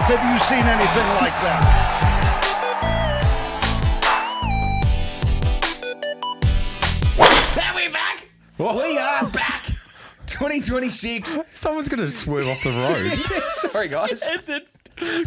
have you seen anything like that? Are we back? What? We are back. 2026. Someone's going to swerve off the road. Sorry, guys.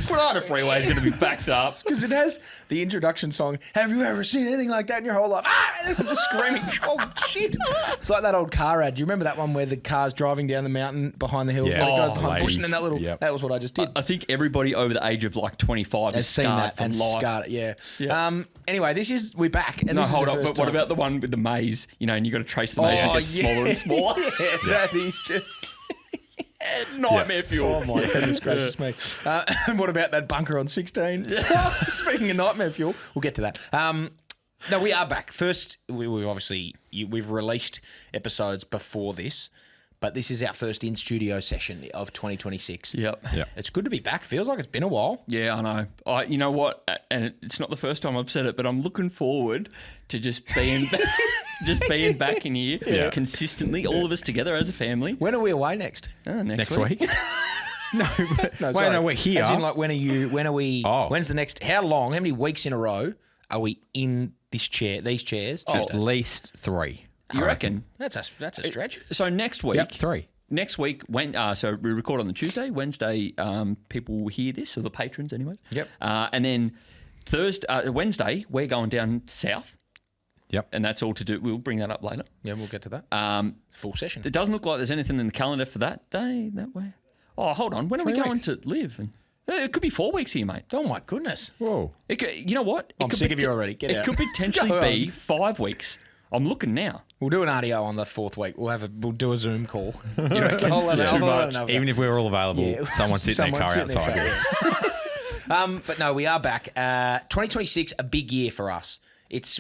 Florida Freeway is going to be backed up. Because it has the introduction song. Have you ever seen anything like that in your whole life? Ah! And I'm just screaming. Oh, shit. It's like that old car ad. Do you remember that one where the car's driving down the mountain behind the hills? Yeah. And it goes Oh, behind the bush, and then that little. Yep. That was what I just did. I think everybody over the age of like 25 Has seen scarred that from and life. scarred it, yeah. Yeah. Anyway, we're back. And No, this is hold the on. first But what time. about the one with the maze? You know, and you got to trace the maze and it gets smaller and smaller. Yeah, that is just. Nightmare fuel. Oh my goodness gracious me! And what about that bunker on 16? Speaking of nightmare fuel, we'll get to that. No, we are back. First, we obviously we've released episodes before this, but this is our first in studio session of 2026. Yep. It's good to be back. Feels like it's been a while. Yeah, I know. You know what? And it's not the first time I've said it, but I'm looking forward to just being back in here consistently, all of us together as a family. When are we away next? Next week. No, sorry. no, we're here. As in, like, when are we? Oh. When's the next? How long? How many weeks in a row are we in these chairs? At least 3. You reckon? That's a stretch. So next week. Yep, 3. Next week, so we record on the Tuesday. Wednesday, people will hear this, or the patrons anyway. Yep. And then Wednesday, we're going down south. Yep. And that's all to do. We'll bring that up later. Yeah, we'll get to that. It's a full session. It doesn't look like there's anything in the calendar for that day, that way. Oh, hold on. When are we 3 going weeks. to live? It could be 4 weeks here, mate. Oh my goodness. Whoa. You know what? I'm sick of you already. Get it out. could potentially Go be on. 5 weeks. I'm looking now. We'll do an RDO on the 4th week. We'll do a Zoom call. You reckon? I'll Just let too it- I'll let much. it know. Even if we're all available, someone's sitting in their car Someone's sitting in outside. their car, yeah. But no, we are back. 2026, a big year for us.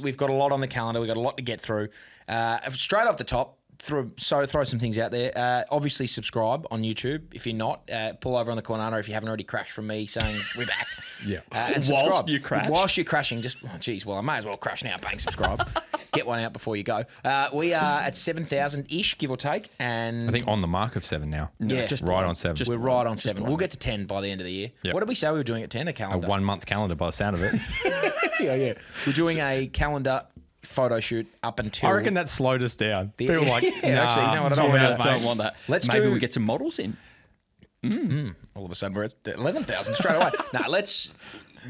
We've got a lot on the calendar. We've got a lot to get through. Straight off the top, throw some things out there. Obviously, subscribe on YouTube. If you're not, pull over on the corner if you haven't already crashed from me saying we're back. Yeah. And subscribe. Whilst you crash? Whilst you're crashing, I may as well crash now. Bang, subscribe. Get one out before you go. We are at 7,000-ish, give or take. And I think on the mark of 7 now. Yeah. just right on 7. we're right on 7. We'll get to 10 by the end of the year. Yep. What did we say we were doing at 10? A A calendar. 1-month calendar by the sound of it. Yeah. We're doing a calendar photo shoot up until. I reckon that slowed us down. People are like, Yeah, actually, you know what, I don't I want that, don't mate. want that. Let's Maybe do- we get some models in. All of a sudden, we're at 11,000 straight away.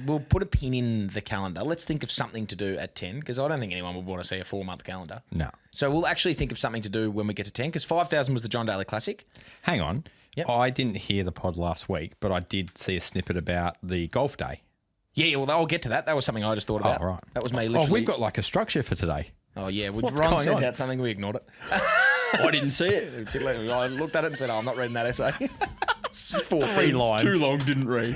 We'll put a pin in the calendar. Let's think of something to do at 10, because I don't think anyone would want to see a 4-month calendar. No. So we'll actually think of something to do when we get to 10, because 5,000 was the John Daly Classic. Hang on. Yep. I didn't hear the pod last week, but I did see a snippet about the golf day. Yeah, well, I'll get to that. That was something I just thought about. right. That was me literally. Oh, we've got like a structure for today. Oh, yeah. What's Ron going sent on? out something, we ignored it. I didn't see it. I looked at it and said, I'm not reading that essay. 3 lines. Too long, didn't read.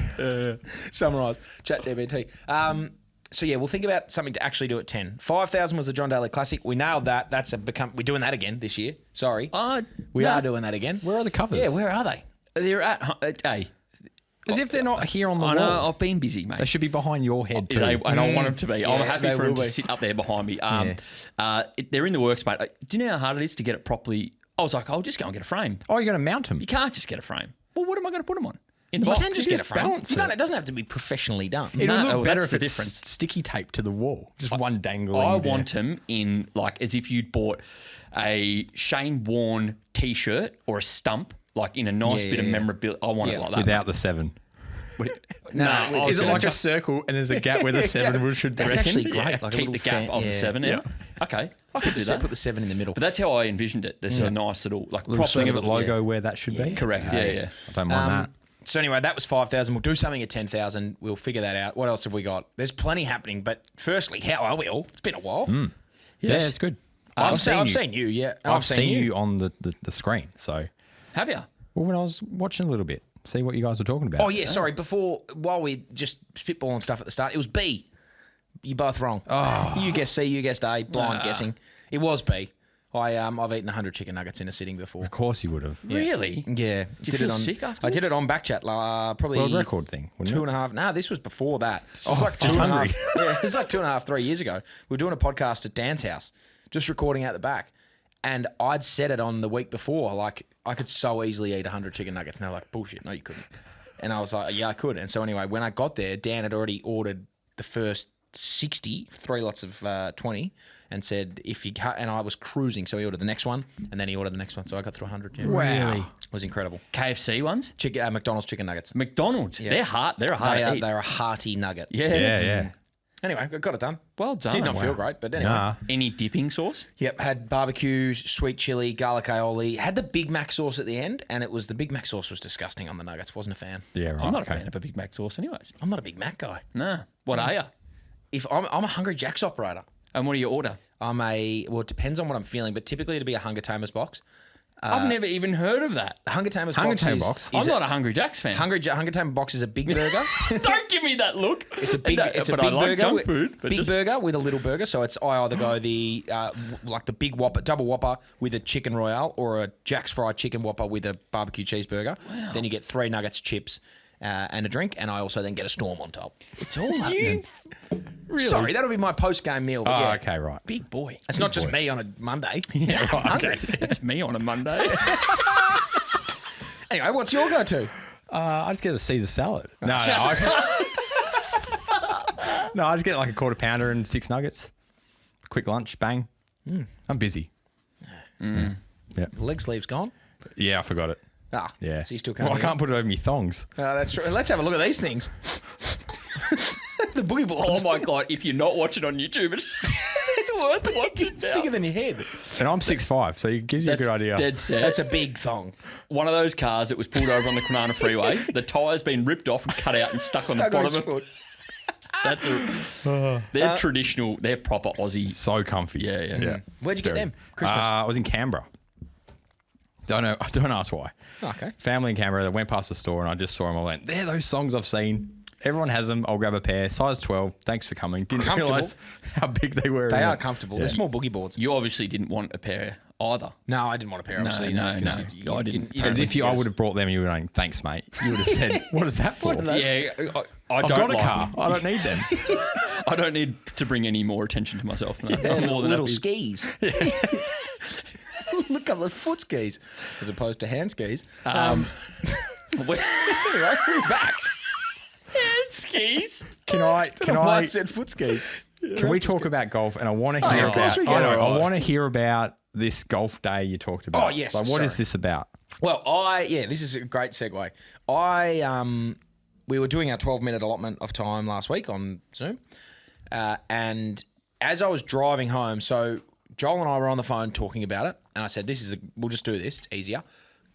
Summarise. ChatGPT. So yeah, we'll think about something to actually do at 10. 5,000 was the John Daly Classic. We nailed that. We're doing that again this year. Sorry. We are doing that again. Where are the covers? Yeah, where are they? They're at As if they're not here on the I wall. know, I've been busy, mate. They should be behind your head too. I don't want them to be. I'm Yeah, happy they for them will to be. sit up there behind me. They're in the works, mate. Do you know how hard it is to get it properly? I was like, I'll just go and get a frame. Oh, you're going to mount them? You can't just get a frame. Well, what am I going to put them on? In the You box? can just get a frame. balance You don't- it. It doesn't have to be professionally done. It'll No, look better that's if the it's difference. sticky tape to the wall. Just one dangling. I there. want them in like as if you'd bought a Shane Warne T-shirt or a stump, like in a nice Yeah, bit of yeah, yeah. memorabilia. I want it Yeah. like that. without the 7. No, I was Is it gonna like a just circle and there's a gap where the 7 should be? That's actually great. yeah, Like a keep little the gap fan- of the yeah. 7 out. Okay, I could do that. Put the 7 in the middle. But that's how I envisioned it. There's a nice little like Little proper swing of it logo where that should be? Correct. Hey, Yeah. I don't mind that. So anyway, that was 5,000. We'll do something at 10,000. We'll figure that out. What else have we got? There's plenty happening. But firstly, how are we all? It's been a while. Yeah, it's good. I've seen you. Yeah, I've seen you on the screen. So, Have you? well, when I was watching a little bit, see what you guys were talking about. Oh yeah, sorry. While we just spitballing stuff at the start, it was B. You're both wrong. Oh. You guessed C. You guessed A. Blind guessing. It was B. I've eaten 100 chicken nuggets in a sitting before. Of course you would have. Really? Yeah, you feel sick afterwards? I did it on Backchat. Probably World record thing, wouldn't it? 2.5. No, this was before that. It was like just 2.5 hungry. Yeah, it was like 2.5, 3 years ago. We were doing a podcast at Dan's house, just recording out the back, and I'd said it on the week before. Like I could so easily eat 100 chicken nuggets, and they're like, "Bullshit! No, you couldn't." And I was like, yeah, I could. And so anyway, when I got there, Dan had already ordered the first 60, 3 lots of 20, and said, and I was cruising. So he ordered the next one, and then he ordered the next one. So I got through 100. Yeah. Really? It was incredible. KFC ones? McDonald's chicken nuggets. McDonald's. They're hard. They're a hard to eat. They're a hearty nugget. Yeah. Anyway, I got it done. Well done. Did not feel great, but anyway. Nah. Any dipping sauce? Yep, had barbecue, sweet chili, garlic aioli. Had the Big Mac sauce at the end, and the Big Mac sauce was disgusting on the nuggets. Wasn't a fan. Yeah, right. I'm not a fan of a Big Mac sauce anyways. I'm not a Big Mac guy. No. What are you? If I'm a Hungry Jack's operator. And what do you order? It depends on what I'm feeling, but typically it'd be a Hunger Tamers box. I've never even heard of that. Hunger Tamers Hunger box Tamer is, box? is I'm not a Hungry Jack's fan. Hunger Tamer box is a big burger. Don't give me that look. It's a big, it's a but big I like burger. junk food. But Big burger with a little burger. So I either go the like the big Whopper, double Whopper with a chicken royale, or a Jack's fried chicken Whopper with a barbecue cheeseburger. Wow. Then you get 3 nuggets, chips, and a drink, and I also then get a Storm on top. It's all happening. Really? Sorry, that'll be my post-game meal. But yeah. Okay, right. Big boy. It's not just me on a Monday. Yeah, right. Okay. It's me on a Monday. Anyway, what's your go-to? I just get a Caesar salad. No, I just get like a quarter pounder and 6 nuggets. Quick lunch, bang. I'm busy. Yeah. Leg sleeve's gone. Yeah, I forgot it. Ah, Yeah. So you still can't. Well, I can't put it over my thongs. That's true. Let's have a look at these things. The boogie Oh boards. my God. If you're not watching on YouTube, it's worth watching. It's bigger than your head. And I'm 6'5", so it gives you a good idea. Dead set. That's a big thong. One of those cars that was pulled over on the Kwinana Freeway. The tyre's been ripped off and cut out and stuck on the Stuck on bottom his of foot. They're traditional. They're proper Aussie. So comfy. Yeah. Where'd you get them? Christmas. I was in Canberra. Don't know. Don't ask why. Okay. Family in Canberra. They went past the store and I just saw them. I went, they're those songs I've seen. Everyone has them. I'll grab a pair. Size 12. Thanks for coming. Didn't realise how big they were. They are comfortable. Yeah. They're small boogie boards. You obviously didn't want a pair either. No, I didn't want a pair. Obviously, no. 'cause I didn't. you As don't if I would have brought them and you would have going, thanks, mate. You would have said, what is that for? Yeah, I I've don't got a like car. them. I don't need them. I don't need to bring any more attention to myself. No. They're I'm more than little happy. skis. Look at the foot skis as opposed to hand skis. We're Anyway, we're back. hand skis. Can I said foot skis. Can we talk about golf? And I want to hear of course about. we can. I want to hear about this golf day you talked about. Oh, yes, Like, what sorry. is this about? Well, this is a great segue. We were doing our 12-minute allotment of time last week on Zoom, and as I was driving home, so Joel and I were on the phone talking about it, and I said, we'll just do this. It's easier.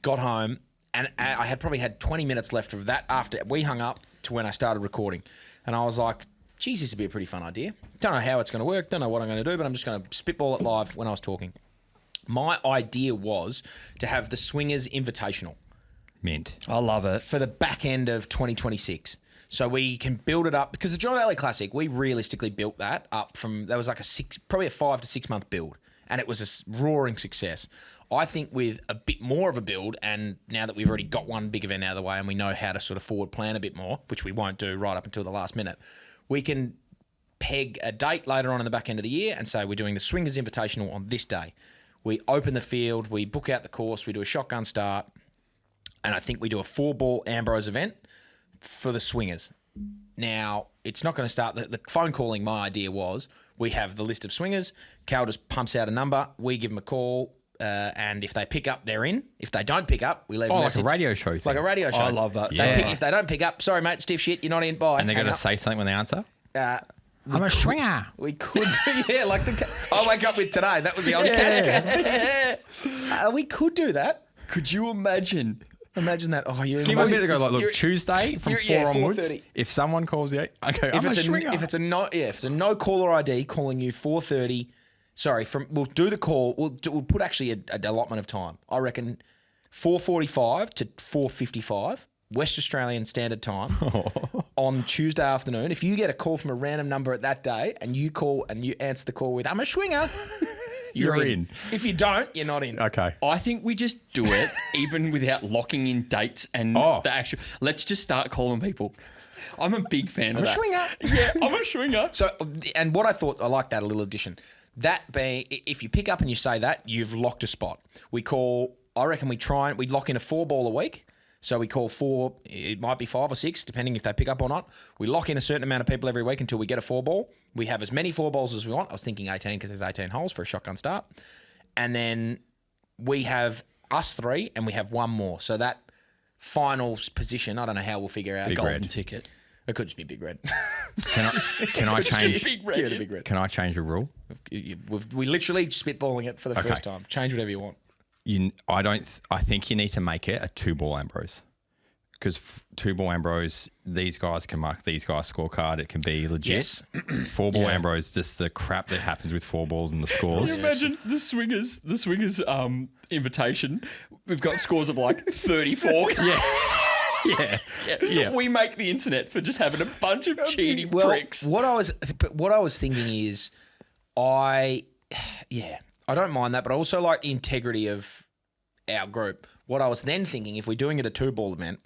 Got home, and I had probably had 20 minutes left of that after we hung up to when I started recording, and I was like, geez, this would be a pretty fun idea. Don't know how it's going to work. Don't know what I'm going to do, but I'm just going to spitball it live when I was talking. My idea was to have the Swingers Invitational Mint. I love it. for the back end of 2026. So we can build it up because the John Daly Classic, we realistically built that up from, that was like probably a 5 to 6 month build, and it was a roaring success. I think with a bit more of a build, and now that we've already got one big event out of the way and we know how to sort of forward plan a bit more, which we won't do right up until the last minute, we can peg a date later on in the back end of the year and say we're doing the Swingers Invitational on this day. We open the field, we book out the course, we do a shotgun start, and I think we do a 4-ball Ambrose event for the Swingers. Now, it's not going to start, the phone calling, my idea was, we have the list of Swingers, Cal just pumps out a number, we give them a call, and if they pick up, they're in. If they don't pick up, we leave a Like message. a radio show thing. Like a radio show. I love that. If they don't pick up, sorry, mate, stiff shit, you're not in, bye. And they're Hang going to up. say something when they answer? I'm a swinger. We could do, yeah, like I wake up with today. That was the old cash cab. We could do that. Could you imagine? Imagine that. Oh, you're in Give the us a minute to go, like, look, you're- Tuesday from 4 yeah, onwards, 4:30. if someone calls you, okay, I'm a swinger. If it's a no caller ID calling you 4:30, sorry, we'll do the call. We'll put actually a allotment of time. I reckon 4:45 to 4:55 West Australian Standard Time on Tuesday afternoon. If you get a call from a random number at that day and you call and you answer the call with "I'm a swinger," you're in. If you don't, you're not in. Okay. I think we just do it even without locking in dates and Oh. the actual. Let's just start calling people. I'm a big fan of I'm a that. swinger. Yeah, I'm a swinger. So, and what I thought, I like that, a little addition. That being, if you pick up and you say that, you've locked a spot. We call, I reckon we lock in a 4-ball a week. So we call 4, it might be 5 or 6, depending if they pick up or not. We lock in a certain amount of people every week until we get a 4-ball. We have as many 4-balls as we want. I was thinking 18 because there's 18 holes for a shotgun start. And then we have us 3 and we have 1 more. So that final position, I don't know how we'll figure out. The The golden ticket. It could just be Big Red. Can I change? Big red. Give it a Big Red. Can I change a rule? We literally spitballing it for the first time. Change whatever you want. I think you need to make it a 2-ball Ambrose. Because 2-ball Ambrose, these guys can mark these guys' scorecard. It can be legit. Yes. 4-ball Ambrose, just the crap that happens with 4 balls and the scores. Can you imagine the Swingers invitation? We've got scores of like 34. Yeah. We make the internet for just having a bunch of cheating pricks. What I was thinking is, I don't mind that, but I also like the integrity of our group. What I was then thinking, if we're doing it a 2-ball event,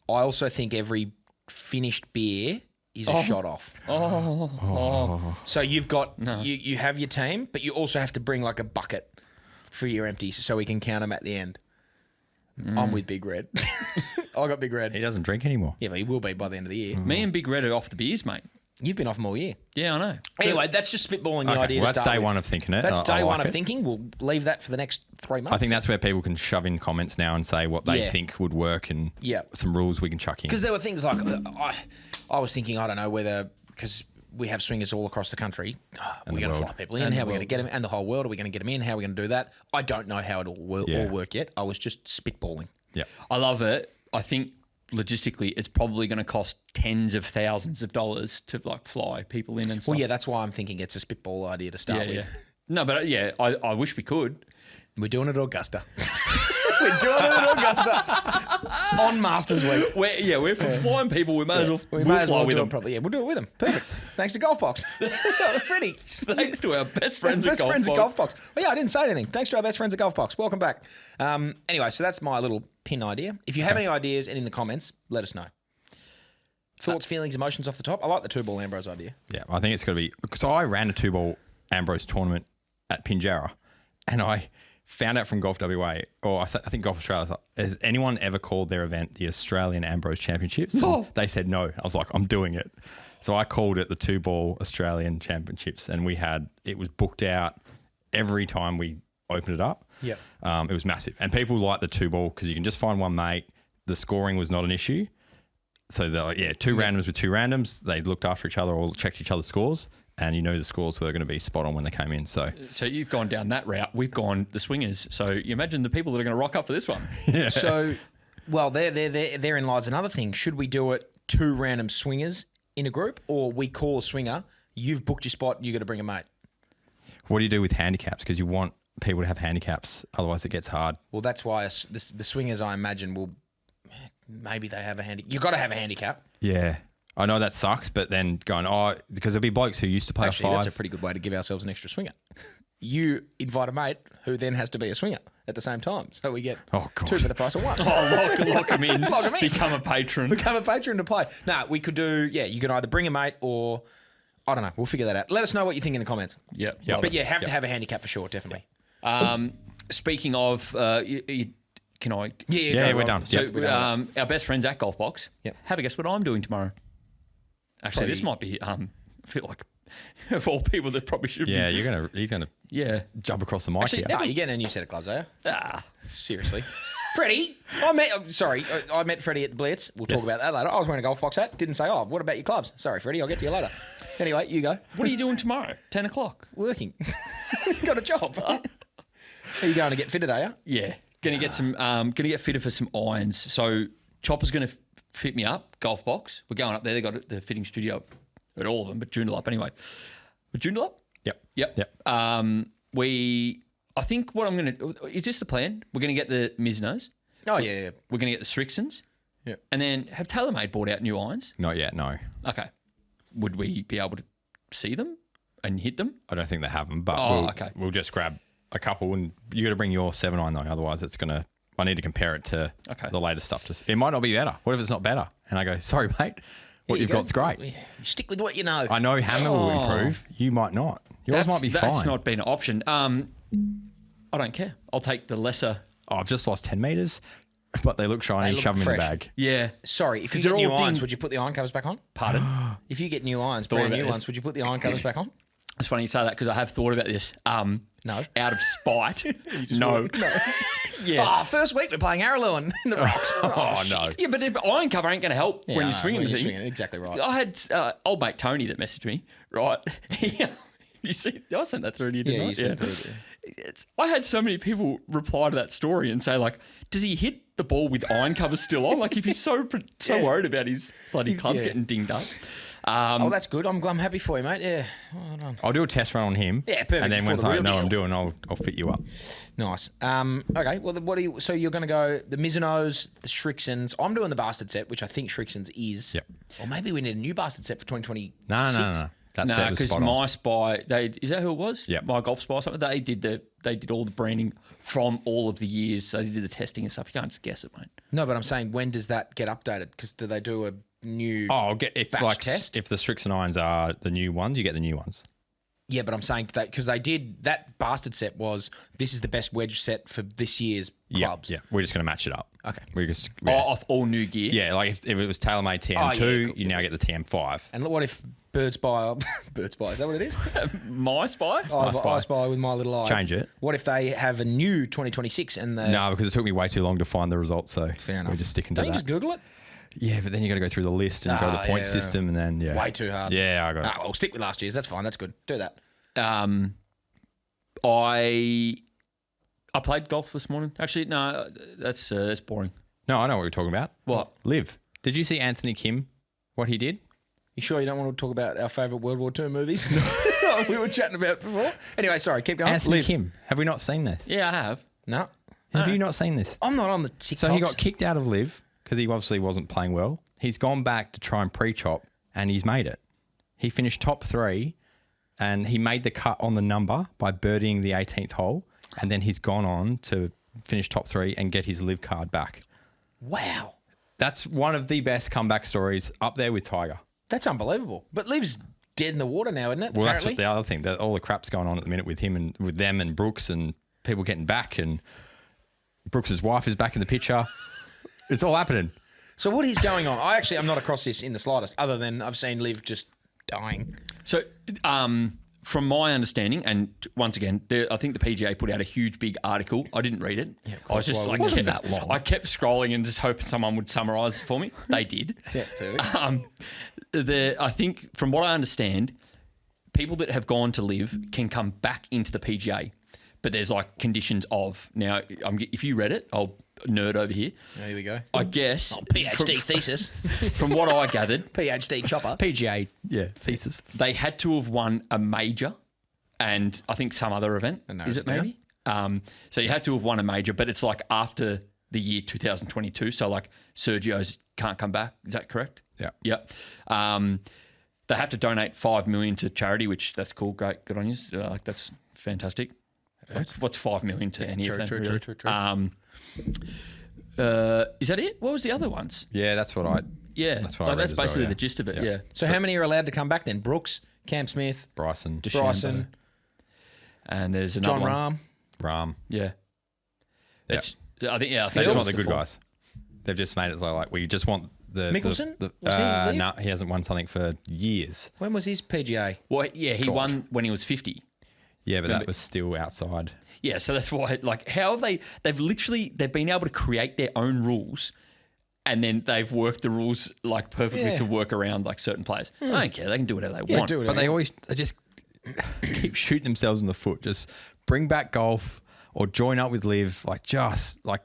I also think every finished beer is a shot off. So you've got you have your team, but you also have to bring like a bucket for your empties so we can count them at the end. I'm with Big Red. I got Big Red. He doesn't drink anymore. Yeah, but he will be by the end of the year. Me and Big Red are off the beers, mate. You've been off them all year. Yeah, I know. Anyway, that's just spitballing the idea. Well, to that's start day with. one of thinking it. That's I day like one of it. thinking. We'll leave that for the next 3 months. I think that's where people can shove in comments now and say what they think would work and some rules we can chuck in. because there were things like I was thinking, I don't know whether because we have swingers all across the country, we're going to fly people in. How are we going to get them? And the whole world, are we going to get them in? How are we going to do that? I don't know how it'll all work yet. I was just spitballing. Yeah. I love it. I think logistically, it's probably going to cost tens of thousands of dollars to like fly people in and stuff. Well, yeah, that's why I'm thinking it's a spitball idea to start with. Yeah. No, but I wish we could. We're doing it at Augusta. We're doing it at Augusta on Masters Week. We're flying people. We may as well. We may as well with do them. it properly. Yeah, we'll do it with them. Perfect. Thanks to GolfBox. Freddie. Thanks to our best friends Best at friends at GolfBox. GolfBox. Well, yeah, I didn't say anything. Thanks to our best friends at GolfBox. Welcome back. Anyway, so that's my little pin idea. If you have any ideas and in the comments, let us know. Thoughts, feelings, emotions off the top. I like the 2-ball Ambrose idea. Yeah, I think it's going to be... So I ran a 2-ball Ambrose tournament at Pinjarra and I found out from Golf WA, or I think Golf Australia, has anyone ever called their event the Australian Ambrose Championships? No. And they said no. I was like, I'm doing it. So I called it the 2-ball Australian Championships and it was booked out every time we opened it up. Yep. It was massive. And people like the 2-ball because you can just find one mate. The scoring was not an issue. So they're like, 2 randoms with 2 randoms. They looked after each other or checked each other's scores. And the scores were going to be spot on when they came in. So you've gone down that route. We've gone the swingers. So you imagine the people that are going to rock up for this one. yeah. So, well, therein lies another thing. Should we do it 2 random swingers in a group, or we call a swinger, you've booked your spot, you got to bring a mate? What do you do with handicaps? Because you want people to have handicaps. Otherwise it gets hard. Well, that's why the swingers, I imagine, will maybe they have a handicap. You've got to have a handicap. Yeah. I know that sucks, but then because there'll be blokes who used to play Actually, a 5. that's a pretty good way to give ourselves an extra swinger. You invite a mate who then has to be a swinger at the same time. So we get 2 for the price of 1. Lock them in. Lock 'em in. Become a patron. Become a patron to play. No, we could do, you can either bring a mate or, I don't know, we'll figure that out. Let us know what you think in the comments. Yep. But have to have a handicap for sure, definitely. Speaking of, can I? Yeah, we're done. So, We're done. our best friends at GolfBox. Yep. Have a guess what I'm doing tomorrow. Actually, this might be. I feel like of all people that probably should. Yeah, be. he's gonna jump across the mic Actually, here. No, you're getting a new set of gloves, are you? Ah, Seriously. Freddie, I met Freddie at the Blitz. We'll talk about that later. I was wearing a GolfBox hat. Didn't say, what about your clubs? Sorry, Freddie, I'll get to you later. Anyway, you go. what are you doing tomorrow? 10 o'clock. Working. Got a job. Are you going to get fitted, are you? Yeah, gonna get some. Gonna get fitted for some irons. So Chopper's gonna fit me up. GolfBox. We're going up there. They got the fitting studio at all of them, but Joondalup anyway. With Joondalup? Yep. I think what I'm gonna is this the plan? We're gonna get the Miznos. Oh yeah. We're gonna get the Strixons. Yeah. And then have TaylorMade brought out new irons? Not yet, no. Okay. Would we be able to see them and hit them? I don't think they have them, but okay. we'll just grab a couple and you got to bring your 7-iron though, otherwise I need to compare it to the latest stuff. It might not be better. What if it's not better? And I go, sorry mate, what you've got's great. You stick with what you know. I know Hammer will improve. You might not. Yours might be fine. That's not been an option. I don't care. I'll take the lesser. I've just lost 10 metres. but they look shiny. They look Shove them in fresh. the bag. Yeah. Sorry, if you 'Cause get they're new all irons, ding- would you put the iron covers back on? Pardon? If you get new irons, Thought brand about new this. ones, would you put the iron covers back on? It's funny you say that because I have thought about this. No. Out of spite. No. Yeah. Oh, first week we're playing Araloo in the rocks. Oh, no. Yeah, but the iron cover ain't going to help Yeah, when I you're know, swinging when the you're thing. swinging, exactly right. I had old mate Tony that messaged me, right? You see, I sent that through to you, didn't Yeah, I? you sent it. I had so many people reply to that story and say, like, does he hit the ball with iron covers still on? Like, if he's so worried about his bloody clubs getting dinged up. Oh, that's good. I'm happy for you, mate. Yeah. Well done. I'll do a test run on him. Yeah, perfect, And then before once the I real know what I'm deal. doing, I'll fit you up. Nice. Okay. Well, what do you? So you're going to go the Mizunos, the Shrixons. I'm doing the bastard set, which I think Shrixons is. Yep. Or maybe we need a new bastard set for 2020. No. That No, set was because spot on. My Spy, is that who it was? Yeah. My Golf Spy or something. They did all the branding from all of the years. So they did the testing and stuff. You can't just guess it, mate. No, but I'm saying when does that get updated? Because do they do a new? Oh, I'll get if batch test? if the Strixon irons are the new ones, you get the new ones. Yeah, but I'm saying that because they did that bastard set was this is the best wedge set for this year's clubs. Yeah. We're just going to match it up. Okay. We're just Off all new gear. yeah, like if it was TaylorMade TM2, Oh, yeah, cool. you now get the TM5. And what if Bird Spy? Bird Spy is that what it is? My Spy? I Spy with my little eye. Change it. What if they have a new 2026 and the No, because it took me way too long to find the results, so Fair enough. we're just sticking to Don't you that. just Google it? Yeah, but then you got to go through the list and go to the point yeah. system, and then Way too hard. Yeah, I got it. Ah, well, stick with last year's. That's fine. That's good. Do that. I played golf this morning. Actually, no, that's boring. No, I know what you're talking about. What? Liv. Did you see Anthony Kim? What he did? You sure you don't want to talk about our favourite World War II movies? We were chatting about it before. Anyway, sorry. Keep going. Anthony Liv. Kim. Have we not seen this? Yeah, I have. No. Have you not seen this? I'm not on the TikTok. So he got kicked out of Liv because he obviously wasn't playing well. He's gone back to try and pre-chop, and he's made it. He finished top 3, and he made the cut on the number by birdieing the 18th hole, and then he's gone on to finish top 3 and get his Liv card back. Wow. That's one of the best comeback stories, up there with Tiger. That's unbelievable. But Liv's dead in the water now, isn't it? Well, that's apparently? what the other thing. That all the crap's going on at the minute with him and with them and Brooks and people getting back, and Brooks's wife is back in the picture. It's all happening. So what is going on? I'm not across this in the slightest, other than I've seen Liv just dying. So, from my understanding, and once again, I think the PGA put out a huge, big article. I didn't read it. I was just like, wasn't that long. I kept scrolling and just hoping someone would summarise it for me. They did. Yeah, perfect. I think, from what I understand, people that have gone to live can come back into the PGA, but there's like conditions of now. If you read it, I'll nerd over here. Here we go. I guess PhD thesis. from what I gathered, PhD chopper. PGA, thesis. they had to have won a major and I think some other event. Is it maybe? So you had to have won a major, but it's like after the year 2022. So like Sergio's can't come back. Is that correct? Yeah. Yep. They have to donate $5 million to charity, which that's cool. Great. Good on you. Like that's fantastic. What's $5 million to any of them? True. Is that it? What was the other ones? Yeah, that's what I. Yeah. That's what I read that's as well, basically yeah. the gist of it. Yeah. So how many are allowed to come back then? Brooks, Cam Smith, Bryson, Bryson, And there's another John one. Rahm. Rahm. Yeah. Yeah. It's, I think, yeah. I They think just it want was the good four. guys. They've just made it so like we just want the Mickelson? The, Was he Liv? no, he hasn't won something for years. When was his PGA? Well, yeah, he won when he was 50. Yeah, but that was still outside. Yeah, so that's why, like, how have they've been able to create their own rules and then they've worked the rules, like, perfectly to work around, like, certain players. I don't care. They can do whatever they want. do it. But they just keep shooting themselves in the foot. Just bring back golf or join up with Liv. Like, just, like,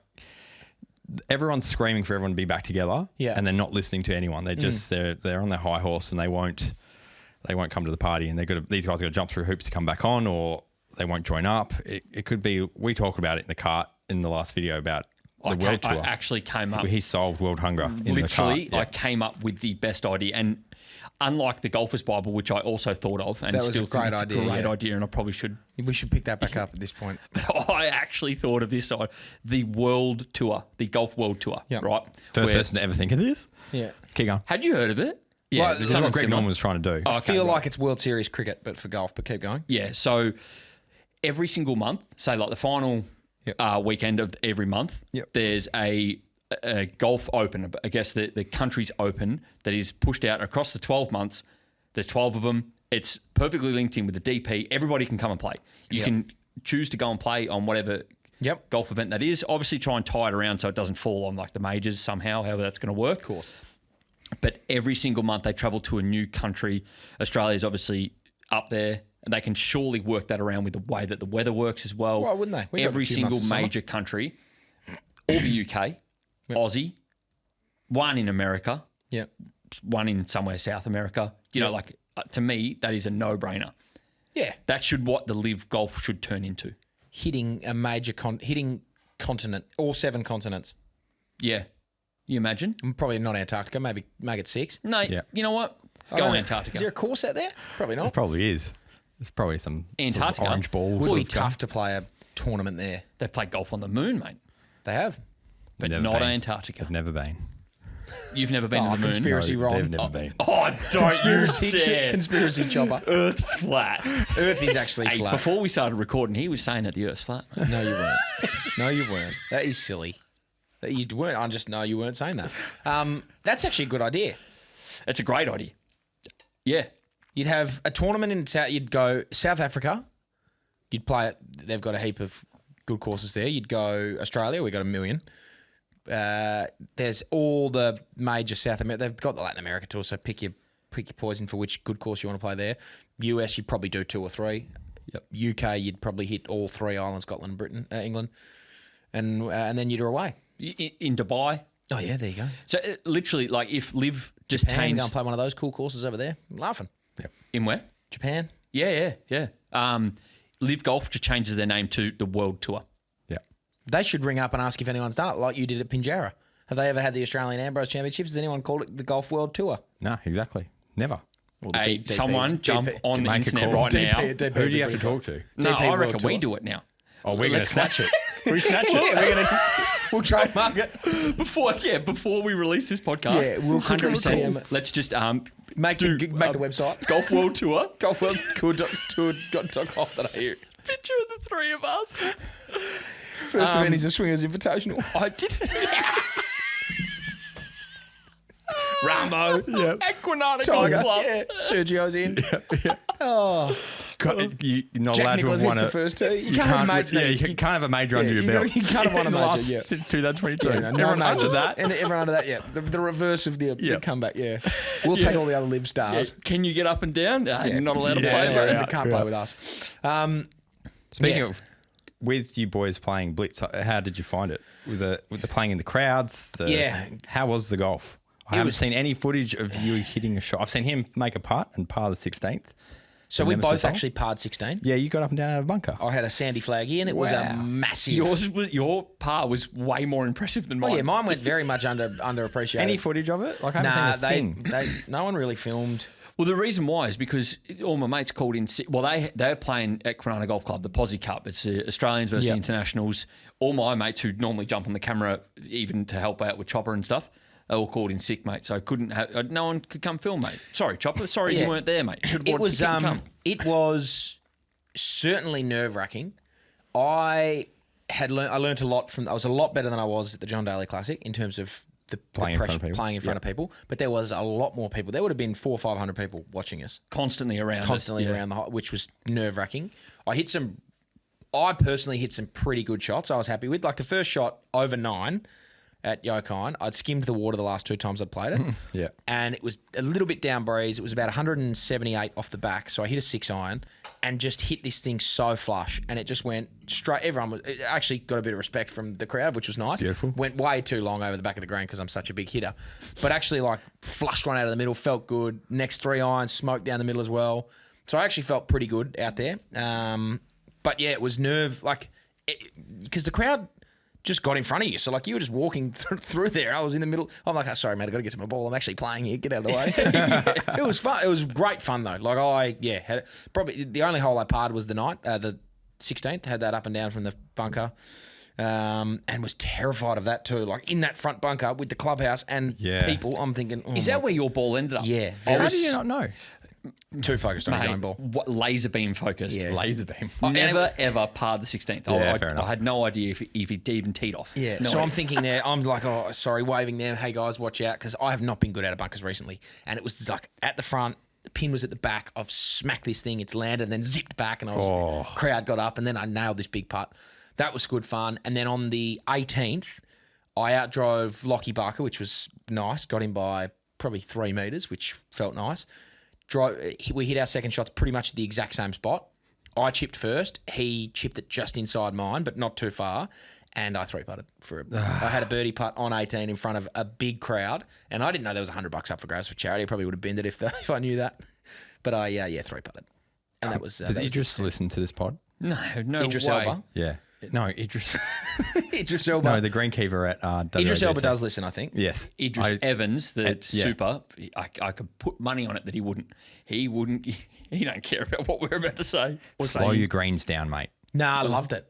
everyone's screaming for everyone to be back together. Yeah. And they're not listening to anyone. They're just, they're on their high horse and they won't come to the party, and these guys got to jump through hoops to come back on, or they won't join up. It could be, we talked about it in the cart in the last video about the World Tour. I actually came up. He solved world hunger in Literally, the cart. I came up with the best idea. And unlike the Golfer's Bible, which I also thought of, and That was still a great think it's idea, a great yeah. idea, and I probably should. We should pick that back up at this point. I actually thought of this side, the World Tour, the Golf World Tour, Yep. right? First Where- person to ever think of this. Yeah. Keep going. Had you heard of it? Yeah, Well, this is something what Greg similar. Norman was trying to do. I feel like it's World Series cricket, but for golf. But keep going. Yeah, so every single month, say like the final Yep. weekend of every month, Yep. there's a a golf open, I guess the country's open that is pushed out across the 12 months. There's 12 of them. It's perfectly linked in with the DP. Everybody can come and play. You can choose to go and play on whatever golf event that is. Obviously, try and tie it around so it doesn't fall on like the majors somehow, however that's going to work. Of course. But every single month they travel to a new country. Australia's obviously up there. And they can surely work that around with the way that the weather works as well. Why wouldn't they? We've got Every a few single months of summer. major country, all the UK, Aussie, one in America, one in somewhere South America. You know, like to me, that is a no-brainer. Yeah. That should what the LIV golf should turn into. Hitting a major continent, all 7 continents. Yeah. You imagine? Probably not Antarctica, maybe make it 6. No, you know what? Go Antarctica. Is there a course out there? Probably not. It probably is. There's probably some Antarctica. sort of orange balls. Would sort be of tough to play a tournament there. They play golf on the moon, mate. They have. But Never not been. Antarctica. I've never been. You've never been to the moon? conspiracy No, Ron. they've never been. Oh, don't Conspiracy, you dare. conspiracy chopper. Earth's flat. Earth is actually Hey, flat. before we started recording, he was saying that the Earth's flat. No, you weren't. No, you weren't. That is silly. That you weren't. I just know you weren't saying that. That's actually a good idea. It's a great idea. Yeah. You'd have a tournament in South. You'd go South Africa. You'd play it. They've got a heap of good courses there. You'd go Australia. We got a million. There's all the major South America. They've got the Latin America tour. So pick your poison for which good course you want to play there. US, you'd probably do 2 or 3. Yep. UK, you'd probably hit all 3 islands: Scotland, Britain, England, and then you'd away. In Dubai. Oh yeah, there you go. So literally, like if LIV just Japan, tames go and play one of those cool courses over there. I'm laughing. in where? Japan. Yeah. LIV Golf just changes their name to the World Tour. Yeah. They should ring up and ask if anyone's done it, like you did at Pinjarra. Have they ever had the Australian Ambrose Championships? Has anyone called it the Golf World Tour? No, exactly. Never. Well, the Hey, DP. someone jump on the Make a internet call. right now. DP Who do you have to talk to? No, DP I World reckon we Tour. do it now. Oh, we're going to Let's snatch it. We snatch it. We'll trademark it. Before we release this podcast, Yeah, we'll quickly 100%. see 'em. Let's just Make the website. Golf World Tour. golfworldtour.com.au. Picture of the 3 of us. First event is a Swingers Invitational. I did. Rambo. Yeah. Equinata Tiger. Golf Club. Yeah. Sergio's in. Oh. You're not Jack allowed to Nicklaus have won hits the it. first tee. You can't imagine. Yeah, you can't have a major under your you belt. gotta- you can't have won a In the major, last- yeah. Since 2022. Yeah, no Everyone under majors. that. And everyone under that, yeah. The reverse of the Yeah. comeback, yeah. We'll take all the other live stars. Can you get up and down? You're not allowed to Yeah, play. yeah, mate. They can't play with us. Speaking Yeah. of, with you boys playing Blitz, how did you find it? With the playing in the crowds? Yeah. How was the golf? I haven't seen any footage of you hitting a shot. I've seen him make a putt and par the 16th. So we Nemesis both song? actually parred 16. Yeah, you got up and down out of a bunker. I had a sandy flaggy and it was a Wow. massive. Your par was way more impressive than mine. Oh yeah, mine went very much underappreciated. Any footage of it? Like I haven't seen a thing. no one really filmed. Well, the reason why is because all my mates called in sick. Well, they're playing at Equinata Golf Club, the Posse Cup. It's Australians versus Yep. internationals. All my mates who normally jump on the camera, even to help out with Chopper and stuff, they all called in sick, mate. So I couldn't have. No one could come film, mate. Sorry, Chopper. Sorry Yeah. you weren't there, mate. It was certainly nerve wracking. I learned a lot from. I was a lot better than I was at the John Daly Classic in terms of the Playing in front of pressure, people. playing in front of people. But there was a lot more people. There would have been 400 or 500 people watching us constantly around. constantly around the which was nerve wracking. I personally hit some pretty good shots. I was happy with like the first shot over 9 at Yokine. I'd skimmed the water the last 2 times I'd played it. Yeah. And it was a little bit down breeze. It was about 178 off the back. So I hit a 6 iron and just hit this thing so flush. And it just went straight. It actually got a bit of respect from the crowd, which was nice. Beautiful. Went way too long over the back of the green because I'm such a big hitter. But actually like flushed one out of the middle, felt good. Next 3 irons, smoked down the middle as well. So I actually felt pretty good out there. But yeah, it was because the crowd just got in front of you. So like you were just walking through there. I was in the middle. I'm like, oh, sorry, mate, I got to get to my ball. I'm actually playing here. Get out of the way. It was fun. It was great fun though. Like had probably the only hole I parred was the 16th. Had that up and down from the bunker. And was terrified of that too. Like in that front bunker with the clubhouse and people, I'm thinking, Is that where your ball ended up? Yeah. How do you not know? Too focused on his own ball. What, laser beam focused. Yeah. Laser beam. Never ever parred the 16th. Yeah, fair enough. I had no idea if he'd even teed off. Yeah. No So I'm idea. thinking there, I'm like, oh, sorry, waving them. Hey, guys, watch out. Because I have not been good out of bunkers recently. And it was like at the front, the pin was at the back. I've smacked this thing. It's landed and then zipped back. And crowd got up. And then I nailed this big putt. That was good fun. And then on the 18th, I outdrove Lockie Barker, which was nice. Got him by probably 3 metres, which felt nice. We hit our second shots pretty much at the exact same spot. I chipped first. He chipped it just inside mine, but not too far. And I 3-putted I had a birdie putt on 18 in front of a big crowd. And I didn't know there was $100 up for grabs for charity. I probably would have binned it if I knew that. But I 3-putted. And that was... Does Idris listen to this pod? No Idris way. Elba. Yeah. No, Idris. Idris Elba. No, the greenkeeper at Idris Elba WABC. does listen, I think. Yes. Idris Evans, the yeah. super, I could put money on it that he wouldn't. He wouldn't. He don't care about what we're about to say. Slow your greens down, mate. Nah, I loved it.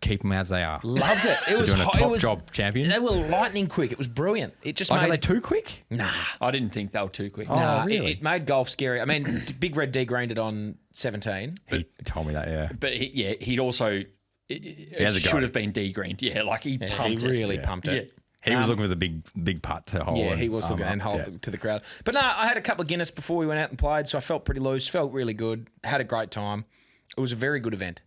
Keep them as they are. Loved it. It was You're doing a hot. top It was, job, champion. They were lightning quick. It was brilliant. It just Like, made... are they too quick? Nah. I didn't think they were too quick. Nah, really? it made golf scary. I mean, Big Red degreened it on 17. He told me that, yeah. But he'd also. It has a go. should have been D-greened. Yeah, like he pumped He it. really pumped it. He was looking for the big putt to hold. Yeah, he was looking and hold to the crowd. But no, I had a couple of Guinness before we went out and played, so I felt pretty loose, felt really good, had a great time. It was a very good event.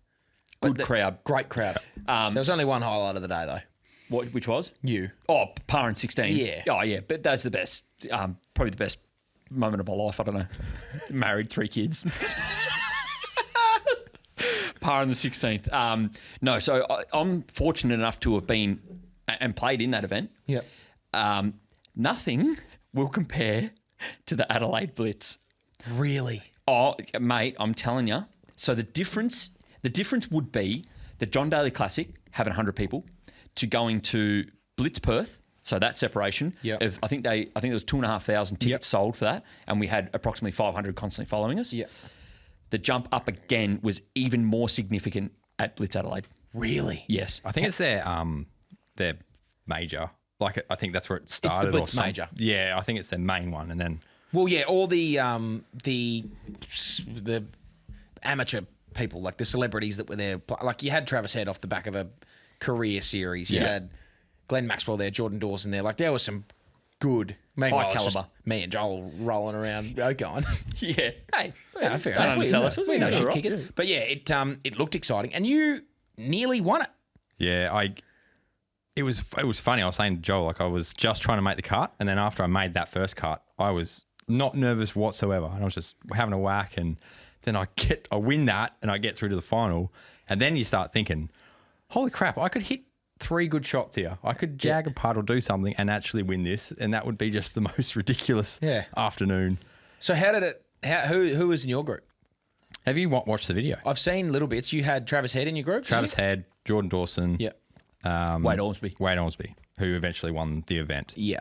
Good crowd. Great crowd. There was only one highlight of the day, though. Which was? You. Oh, par in 16. Yeah. Oh, yeah. But that's the best. Probably the best moment of my life. I don't know. Married, 3 kids. Par in the 16th. No, so I'm fortunate enough to have been and played in that event. Yep. Nothing will compare to the Adelaide Blitz. Really? Oh, mate, I'm telling you. So the difference would be the John Daly Classic having 100 people to going to Blitz Perth. So that separation. Yep. Of, I think there was 2,500 tickets sold for that, and we had approximately 500 constantly following us. Yeah. The jump up again was even more significant at Blitz Adelaide. Really? Yes. I think it's their major. Like, I think that's where it started. Blitz major. Yeah, I think it's their main one, and then Well, yeah, all the amateur people, like the celebrities that were there. Like you had Travis Head off the back of a career series. You had Glenn Maxwell there, Jordan Dawson there. Like there was some good, High caliber. Me and Joel rolling around, going. Yeah. Hey. Yeah, fair Don't enough. undersell us. We know shit Right. kickers. But yeah, it looked exciting, and you nearly won it. yeah, it was funny. I was saying to Joel, like I was just trying to make the cut, and then after I made that first cut, I was not nervous whatsoever, and I was just having a whack, and then I win that, and I get through to the final, and then you start thinking, holy crap, I could hit 3 good shots here. I could jag a putt or do something and actually win this, and that would be just the most ridiculous afternoon. So how did it? Who was in your group? Have you watched the video? I've seen little bits. You had Travis Head in your group. Travis Head, Jordan Dawson, Yeah. Wade Ormsby. who eventually won the event. Yeah.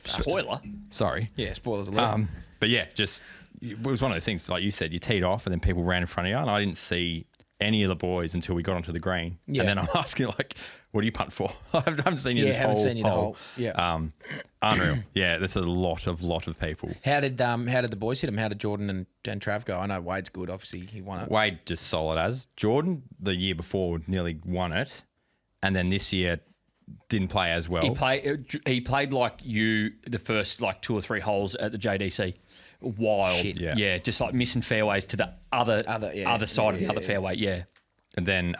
Spoiler. Sorry. Yeah. Spoilers alert. But yeah, just it was one of those things. Like you said, you teed off, and then people ran in front of you, and I didn't see any of the boys until we got onto the green. Yeah. And then I'm asking like, "What do you punt for?" I haven't seen you this haven't whole seen you the hole. whole. Yeah. Unreal. Yeah, there's a lot of people. How did the boys hit him? How did Jordan and Trav go? I know Wade's good. Obviously, he won it. Wade just solid as Jordan the year before nearly won it, and then this year didn't play as well. He played like you the first like 2 or 3 holes at the JDC. Wild. Shit. Yeah, just like missing fairways to the other side of the other fairway. Yeah. And then,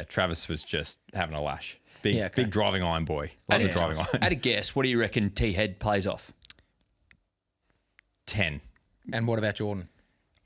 Travis was just having a lash. Big driving iron boy. Lots of driving iron. At a guess, what do you reckon T-Head plays off? 10. And what about Jordan?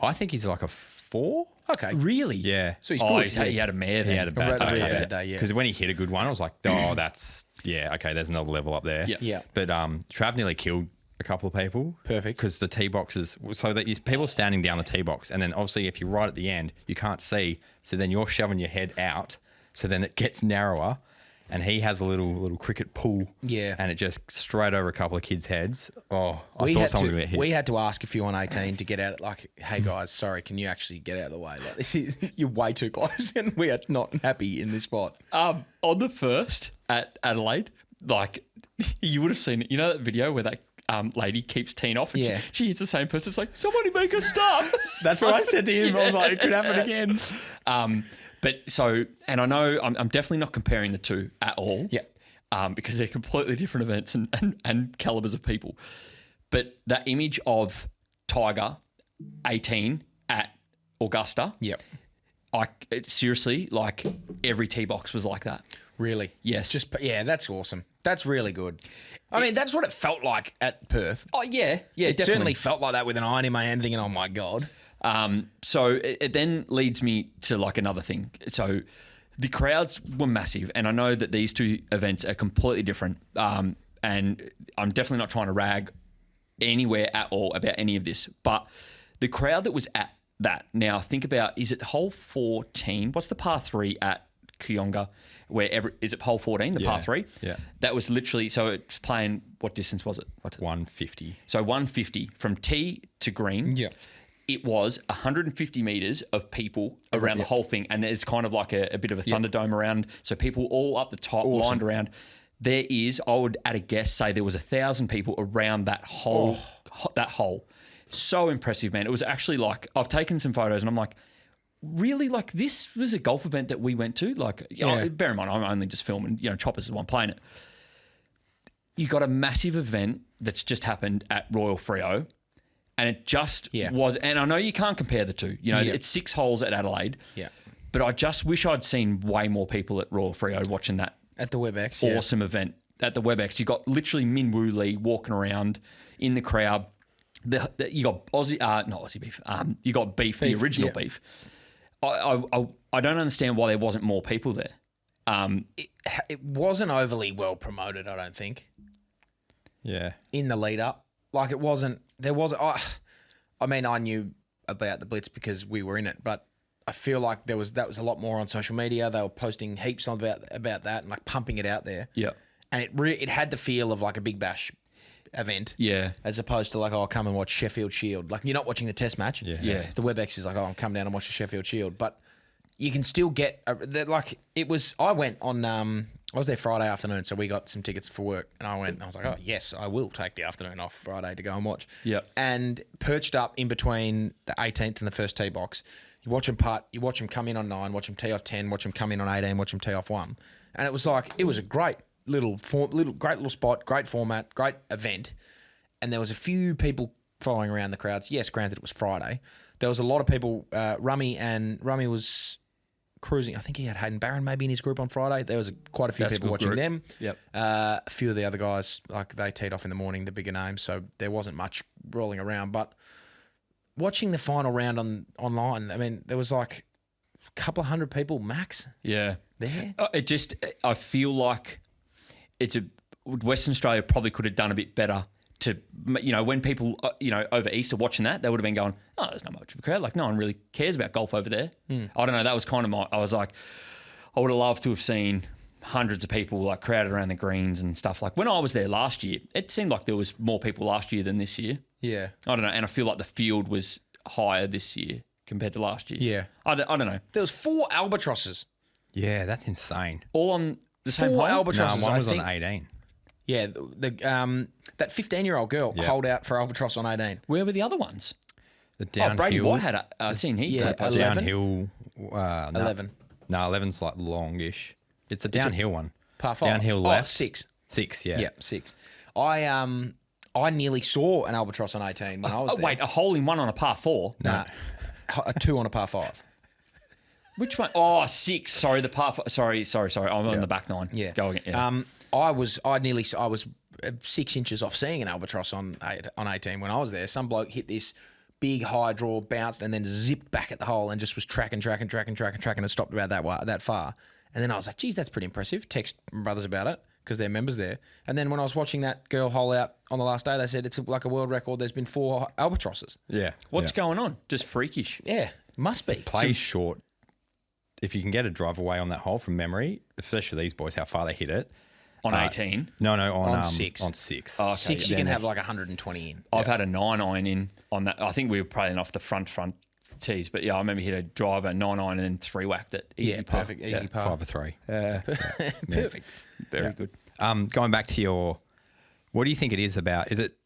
I think he's like a 4. Okay. Really? Yeah. So he's good. He had a mare then. He had a bad really day. bad day, yeah. Because when he hit a good one, I was like, oh, that's, okay, there's another level up there. Yeah. Yeah. But Trav nearly killed a couple of people. Perfect. Because the tee boxes, so that people are standing down the tee box, and then obviously if you're right at the end, you can't see, so then you're shoving your head out, so then it gets narrower, and he has a little cricket pool. Yeah. And it just straight over a couple of kids' heads. Oh, I We thought had, someone was going to hit. we had to ask a few on 18 to get out. Like, hey guys, sorry, can you actually get out of the way? Like, this is you're way too close, and we are not happy in this spot. On the first at Adelaide, like you would have seen it. You know that video where that lady keeps teeing off and Yeah. she hits the same person. It's like, somebody make her stop. That's what I said to him. I was like, it could happen again. But so, and I know I'm definitely not comparing the two at all. Yeah. Because they're completely different events and calibers of people. But that image of Tiger 18 at Augusta. Yep. Seriously, like every tee box was like that. Really? Yes. That's awesome. That's really good. I mean, that's what it felt like at Perth. Oh, yeah. Yeah, It definitely. certainly felt like that with an iron in my hand thinking, oh my God. So it then leads me to like another thing. So the crowds were massive, and I know that these two events are completely different. And I'm definitely not trying to rag anywhere at all about any of this, but the crowd that was at that, now think about, is it hole 14? What's the par 3 at Kooyonga? Is it hole 14, the par 3? Yeah. That was literally, so it's playing, what distance was it? 150. So 150 from tee to green. Yeah. It was 150 metres of people around the whole thing. And there's kind of like a bit of a Thunderdome around. So people all up the top, lined around. There is, I would at a guess say there was 1,000 people around that whole, So impressive, man. It was actually like, I've taken some photos and I'm like, really? Like, this was a golf event that we went to? Like, bear in mind, I'm only just filming, Choppers is the one playing it. You got a massive event that's just happened at Royal Freo. And it just was, and I know you can't compare the two. It's 6 holes at Adelaide. Yeah. But I just wish I'd seen way more people at Royal Freo watching that At the WebEx. awesome event at the WebEx. You got literally Min Woo Lee walking around in the crowd. You got Aussie, not Aussie beef. You got beef, the original beef. I don't understand why there wasn't more people there. It wasn't overly well promoted, I don't think, Yeah. in the lead up. Like it wasn't, there was, I mean, I knew about the Blitz because we were in it, but I feel like that was a lot more on social media. They were posting heaps about that and like pumping it out there. Yeah. And it had the feel of like a Big Bash event. Yeah. As opposed to like, oh, I'll come and watch Sheffield Shield. Like you're not watching the test match. Yeah. The WebEx is like, oh, I'll come down and watch the Sheffield Shield. But you can still get, I went on, I was there Friday afternoon, so we got some tickets for work. And I went and I was like, oh, yes, I will take the afternoon off Friday to go and watch. Yeah. And perched up in between the 18th and the first tee box, you watch them putt, you watch them come in on 9, watch them tee off 10, watch them come in on 18, watch them tee off 1. And it was like, it was a great great little spot, great format, great event. And there was a few people following around the crowds. Yes, granted it was Friday. There was a lot of people, Rummy was cruising. I think he had Hayden Barron maybe in his group on Friday. There was quite a few people watching them. Yep. A few of the other guys, like they teed off in the morning, the bigger names, so there wasn't much rolling around. But watching the final round online, I mean, there was like a couple of hundred people max Yeah. there. I feel like Western Australia probably could have done a bit better to, when people, over Easter watching that, they would have been going, oh, there's not much of a crowd. Like, no one really cares about golf over there. I don't know. That was kind of I was like, I would have loved to have seen hundreds of people like crowded around the greens and stuff. Like when I was there last year, it seemed like there was more people last year than this year. Yeah. I don't know. And I feel like the field was higher this year compared to last year. Yeah. I don't know. There was 4 albatrosses. Yeah, that's insane. All on the same 4 hole? albatrosses, one I was think. on 18. Yeah, that 15-year-old girl holed out for albatross on 18. Where were the other ones? The downhill. Brady White had I've seen he Yeah, played 11. Downhill. 11. No, 11's like longish. It's a downhill one. Par 5. Downhill left. 6. 6, yeah. Yeah, 6. I nearly saw an albatross on 18 when I was there. Wait, a hole in one on a par 4? Nah, a 2 on a par 5. Which one? Oh, 6. Sorry, the par 5. Sorry. I'm on the back 9. Yeah. Go again. Yeah. I was 6 inches off seeing an albatross on 18 when I was there. Some bloke hit this big high draw, bounced, and then zipped back at the hole and just was tracking and stopped about that far. And then I was like, geez, that's pretty impressive. Text my brothers about it because they're members there. And then when I was watching that girl hole out on the last day, they said it's like a world record. There's been 4 albatrosses. Yeah. What's going on? Just freakish. Yeah, must be. Play short. If you can get a drive away on that hole from memory, especially these boys, how far they hit it. On 18? No, on 6. On 6. Oh, okay, 6, yeah. you can have like 120 in. I've had a 9 iron in on that. I think we were playing off the front tees, but yeah, I remember hit a driver, 9 iron, and then 3 whacked it. Easy par. Perfect. Easy par. 5 or 3. Perfect. Very good. Going back to what do you think it is about? Is it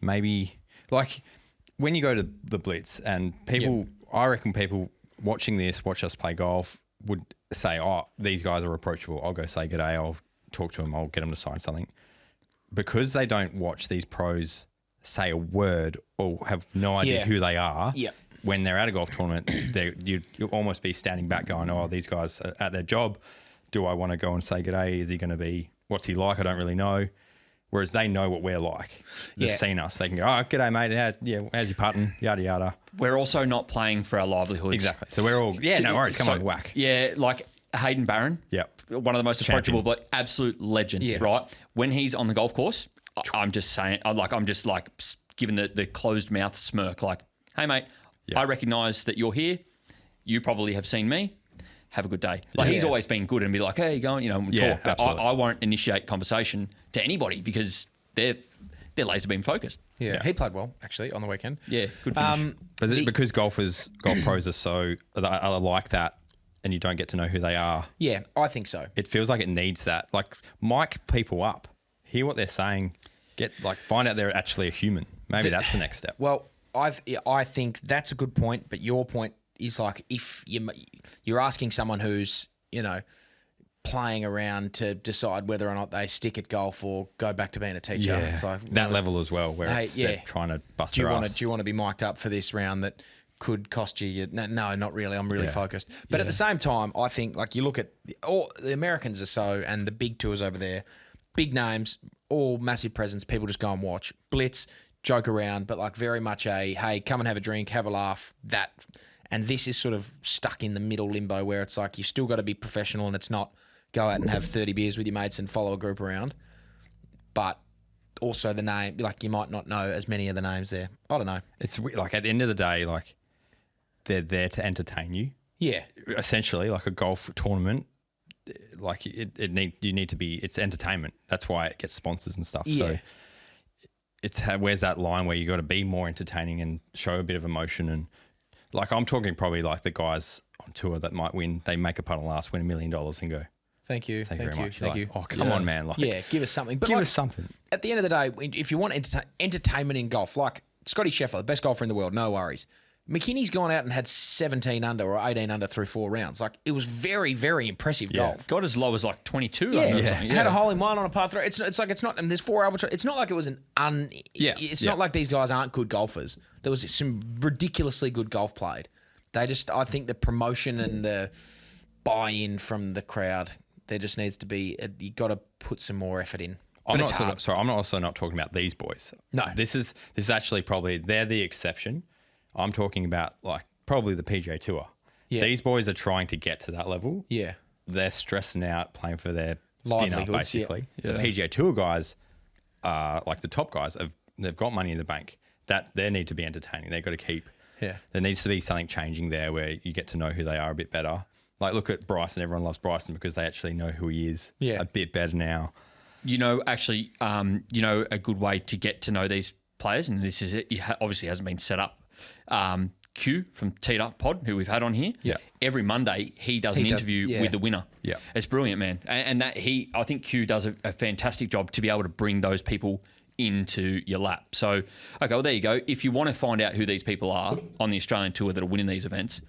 maybe like when you go to the Blitz and people, I reckon people watching this, watch us play golf, would say, oh, these guys are approachable. I'll go say good day. I'll talk to them. I'll get them to sign something. Because they don't watch these pros say a word or have no idea who they are. Yeah. When they're at a golf tournament, you'll almost be standing back going, oh, these guys are at their job. Do I want to go and say good day? Is he going to be, what's he like? I don't really know. Whereas they know what we're like. They've seen us. They can go, oh, g'day, mate. How's your putting? Yada, yada. We're also not playing for our livelihoods. Exactly. So we're all, no worries. Come on, whack. Yeah, like Hayden Barron. Yep. One of the most approachable, but absolute legend, right? When he's on the golf course, I'm just saying, I'm just like giving the closed mouth smirk, like, hey, mate, I recognise that you're here. You probably have seen me. Have a good day. Like he's always been good and be like, hey, you going, talk. But I won't initiate conversation to anybody because they're laser beam focused. Yeah, he played well actually on the weekend. Yeah, good finish. Is it because golf pros are are like that and you don't get to know who they are? Yeah, I think so. It feels like it needs that. Like mic people up, hear what they're saying, find out they're actually a human. Maybe that's the next step. Well, I think that's a good point, but your point is like if you're asking someone who's, playing around to decide whether or not they stick at golf or go back to being a teacher. Yeah, It's like, that level as well, where they're trying to bust their ass. Do you want to be mic'd up for this round that could cost you? No, not really. I'm really focused. But at the same time, I think like you look at all the Americans are so, and the big tours over there, big names, all massive presence. People just go and watch. Blitz, joke around, but like very much hey, come and have a drink, have a laugh, that. And this is sort of stuck in the middle limbo where it's like you've still got to be professional and it's not go out and have 30 beers with your mates and follow a group around. But also the name, like you might not know as many of the names there. I don't know. It's like at the end of the day, like they're there to entertain you. Yeah. Essentially, like a golf tournament, like it's entertainment. That's why it gets sponsors and stuff. Yeah. So it's where's that line where you got to be more entertaining and show a bit of emotion and. Like I'm talking probably like the guys on tour that might win. They make a putt on last, win $1 million and go. Thank you very much. Thank you. Oh, come on, man! Like, give us something. But give us something. At the end of the day, if you want entertainment in golf, like Scotty Scheffler, the best golfer in the world, no worries. McKinney's gone out and had 17 under or 18 under through 4 rounds. Like it was very, very impressive golf. Got as low as like 22 under. Had a hole in one on a par 3. It's like it's not, and there's 4 arbitrage. It's not like it was It's not like these guys aren't good golfers. There was some ridiculously good golf played. I think the promotion and the buy-in from the crowd, there just needs to be. You got to put some more effort in. I'm also not talking about these boys. No, this is actually probably they're the exception. I'm talking about like probably the PGA Tour. Yeah. These boys are trying to get to that level. Yeah. They're stressing out playing for their dinner, basically. Yeah. The PGA Tour guys are like the top guys. They've got money in the bank. They need to be entertaining. They've got to keep. Yeah. There needs to be something changing there where you get to know who they are a bit better. Like look at Bryson. Everyone loves Bryson because they actually know who he is a bit better now. A good way to get to know these players, and this is it, obviously hasn't been set up. Q from Teed Up Pod, who we've had on here. Yeah. Every Monday he does an interview with the winner. Yeah. It's brilliant, man. And I think Q does a fantastic job to be able to bring those people into your lap. So, okay, well, there you go. If you want to find out who these people are on the Australian tour that are winning these events,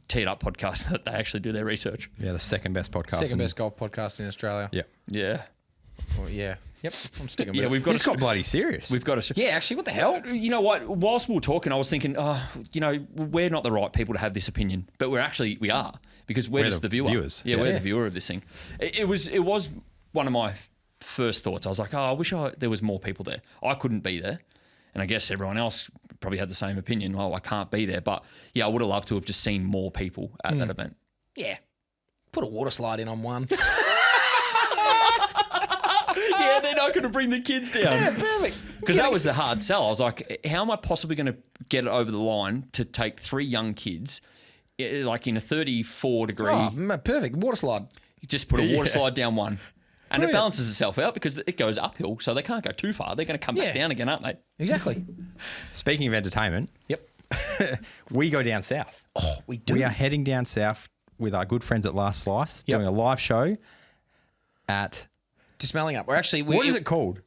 Teed Up podcast, that they actually do their research. Yeah, the second best podcast. Second best golf podcast in Australia. Yeah. Yeah. Well, yeah. Yep. I'm sticking with it. It's got bloody serious. We've got to. Yeah, actually, what the hell? You know what? Whilst we were talking, I was thinking, we're not the right people to have this opinion, but we are because we're just the viewer. Viewers. Yeah, we're the viewer of this thing. It was one of my first thoughts. I was like, I wish there was more people there. I couldn't be there. And I guess everyone else probably had the same opinion. Oh, I can't be there. But yeah, I would have loved to have just seen more people at that event. Yeah. Put a water slide in on one. Yeah, they're not going to bring the kids down. Yeah, perfect. Because that was the hard sell. I was like, how am I possibly going to get it over the line to take 3 young kids, like in a 34-degree... Oh, perfect. Water slide. You just put a water slide down one. And it balances itself out because it goes uphill, so they can't go too far. They're going to come back down again, aren't they? Exactly. Speaking of entertainment... Yep. We go down south. Oh, we do. We are heading down south with our good friends at Last Slice, doing a live show at... Dismelling Up. We're actually... What is it called?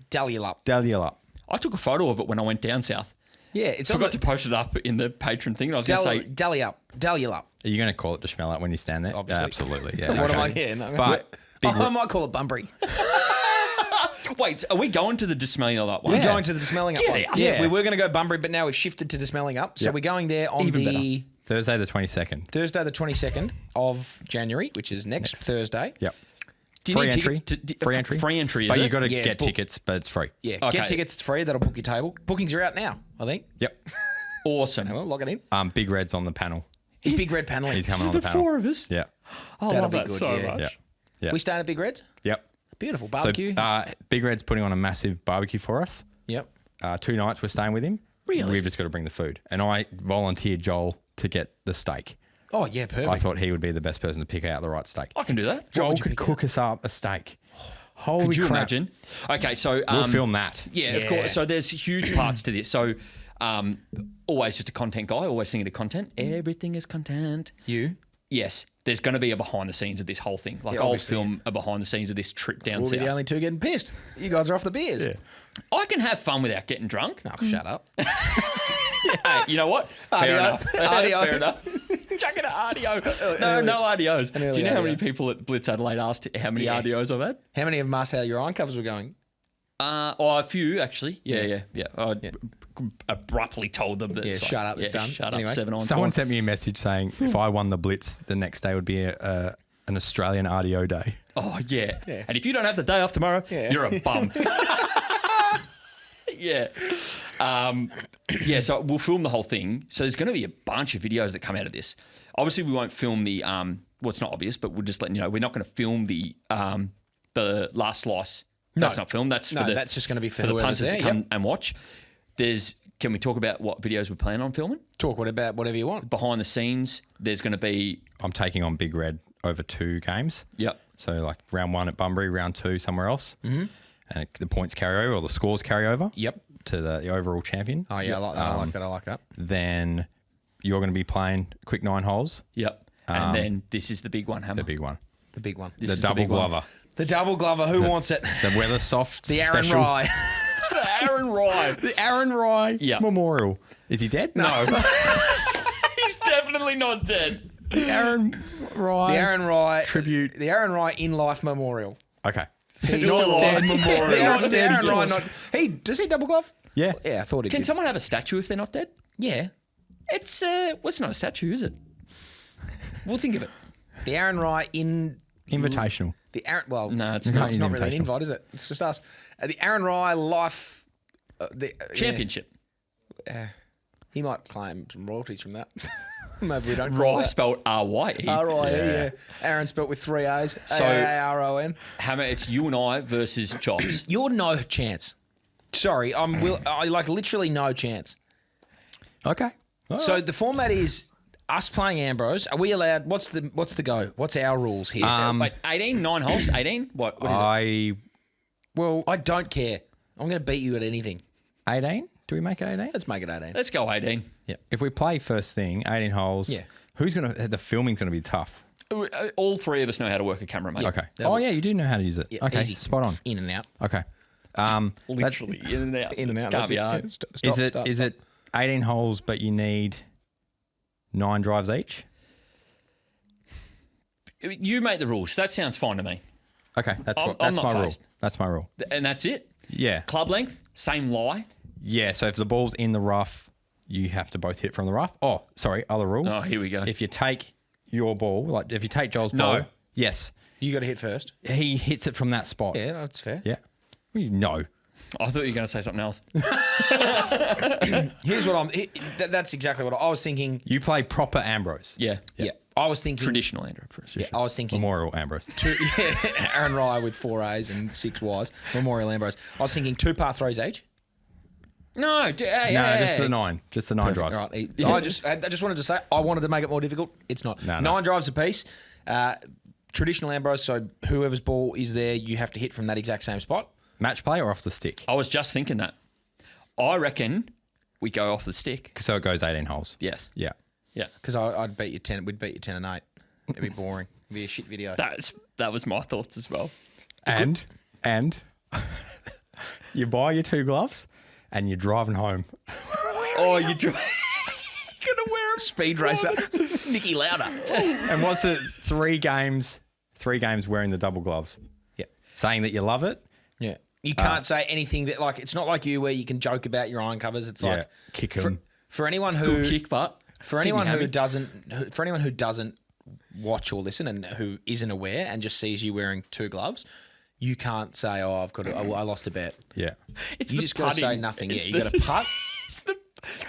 Dallial Up. Dallial Up. I took a photo of it when I went down south. Yeah, it's Forgot to post it up in the patron thing. And I was going to say, dally up. Are you going to call it to smell up when you stand there? Obviously. Absolutely. Yeah. What am I? Okay. Yeah, no, But I might call it Bunbury. wait, are we going to the dismelling up one? We're going to the dismelling up Get one. out. Yeah, we were going to go Bunbury, but now we've shifted to dismelling up. So Yep. we're going there on Even the Thursday the 22nd. Thursday, the 22nd of January, which is next Thursday. Yep. Do you Free need entry. tickets? Free entry. Free entry, is But it? you got to Yeah, get book. tickets, but it's free. Yeah, Okay. get tickets. It's free. That'll book your table. Bookings are out now, I think. Yep. Awesome. Well, lock it in. Big Red's on the panel. He's Big Red paneling. He's coming on the the panel. 4 of us. Yeah. I That'll love be that good, so yeah. much. Yeah. Yeah. We staying at Big Red? Yep. Beautiful So barbecue. Big Red's putting on a massive barbecue for us. Yep. 2 nights we're staying with him. Really? We've just got to bring the food. And I volunteered Joel to get the steak. Oh, yeah, perfect. I thought he would be the best person to pick out the right steak. I can do that. Joel would you could pick cook us up a steak. Holy Could you crap. imagine? Okay, so We'll film that. Yeah, of course. So there's huge parts to this. So always just a content guy, always thinking of content. Everything is content. You? Yes, there's going to be a behind the scenes of this whole thing. Like Yeah, I'll obviously. film a behind the scenes of this trip down We'll be south. the only two getting pissed. You guys are off the beers. Yeah. I can have fun without getting drunk. Oh, shut up. Hey, you know what? Fair Adio. enough. Adio. Fair enough. Chuck it to RDO. No RDOs. early Do you know how many RDO. people at Blitz Adelaide asked how many Yeah. RDOs I've had? How many of them asked how your iron covers were going? A few actually. Yeah. I abruptly told them that. Yeah, it's shut up, it's done. Shut Anyway. up. 7 on. Someone sent me a message saying if I won the Blitz, the next day would be an Australian RDO day. Oh yeah. And if you don't have the day off tomorrow, Yeah. you're a bum. Yeah. So we'll film the whole thing. So there's going to be a bunch of videos that come out of this. Obviously, we won't film the well, it's not obvious, but we'll just let you know we're not going to film the last slice. That's not filmed. That's No, for the, that's just going to be for the whoever's punters there, to come yep. and watch. Can we talk about what videos we plan on filming? Talk about whatever you want. Behind the scenes, there's going to be I'm taking on Big Red over 2 games. Yep. So like round 1 at Bunbury, round 2 somewhere else. Mm-hmm. And the points carry over or the scores carry over. Yep. To the overall champion. Oh, yeah, I like that. I like that. I like that. Then you're going to be playing quick 9 holes. Yep. And then this is the big one, Hammer. The big one. The big one. The double glover. The double glover. Who wants it? The Weather Soft The Aaron special. Rye. Aaron Rye. The Aaron Rye Yeah. Memorial. Is he dead? No. He's definitely not dead. The Aaron Rye. The Aaron Rye Tribute. The Aaron Rye in life memorial. Okay. He's Still not dead alive. memorial. He's not The dead. Aaron Rye not. He does he double glove? Yeah. Yeah, I thought he Can did. someone have a statue if they're not dead? Yeah. It's it's not a statue, is it? We'll think of it. The Aaron Rye in Invitational. the Aaron. Well, No, it's no, not. it's not really an Invitational. invite, is it? It's just us. The Aaron Rye life. Championship. He might claim some royalties from that. Maybe we don't. Rye spelled R-Y-E. R-I-E, yeah. Aaron spelt with 3 A's. So- A-A-R-O-N. Hammer, it's you and I versus Chops. You're no chance. Sorry, I like literally no chance. Okay. So the format is us playing Ambrose. Are we allowed? What's the go? What's our rules here? Wait, 18, 9 holes, 18? What is it? I don't care. I'm going to beat you at anything. 18? Do we make it 18? Let's make it 18. Let's go 18. Yeah. If we play first thing, 18 holes, Yeah. who's going to, the filming's going to be tough. All 3 of us know how to work a camera, mate. Okay. Oh, yeah, you do know how to use it. Yeah, okay, easy. spot on. In and out. Okay. Literally, in and out. In and out. Can't That's be it. hard. Yeah, stop, Is it 18 holes, but you need 9 drives each? You make the rules. That sounds fine to me. Okay, that's I'm not my rule. phased. That's my rule. And that's it? Yeah. Club length, same lie. Yeah, so if the ball's in the rough, you have to both hit from the rough. Oh, sorry, other rule. Oh, here we go. If you take your ball, like if you take Joel's No. ball, yes, You got to hit first. he hits it from that spot. Yeah, that's fair. Yeah. No. I thought you were going to say something else. Here's what that's exactly what I was thinking. You play proper Ambrose. Yeah. Yeah. I was thinking. Traditional, Andrew. Yeah, I was thinking. Memorial Ambrose. Aaron Rye with 4 A's and 6 Y's. Memorial Ambrose. I was thinking 2 par 3s each. No, No, just the 9. Just the 9 drives. All right. I just wanted to say I wanted to make it more difficult. It's not. No. 9 drives apiece. Traditional Ambrose. So whoever's ball is there, you have to hit from that exact same spot. Match play or off the stick? I was just thinking that. I reckon we go off the stick. So it goes 18 holes. Yes. Yeah. Yeah. Because I'd beat you 10. We'd beat you 10 and 8. It'd be boring. It'd be a shit video. That was my thoughts as well. And you buy your 2 gloves and you're driving home. Oh, you're gonna wear a Speed racer. Nicky Lauder. And what's it? 3 games wearing the double gloves. Yeah. Saying that you love it. Yeah. You can't say anything that, like, it's not like you where you can joke about your iron covers. It's like kick 'em. For anyone who good kick, but for anyone who doesn't watch or listen and who isn't aware and just sees you wearing 2 gloves, you can't say, "Oh, I lost a bet." Yeah. it's You the just got to say putting. nothing. It's Yeah, you got to putt.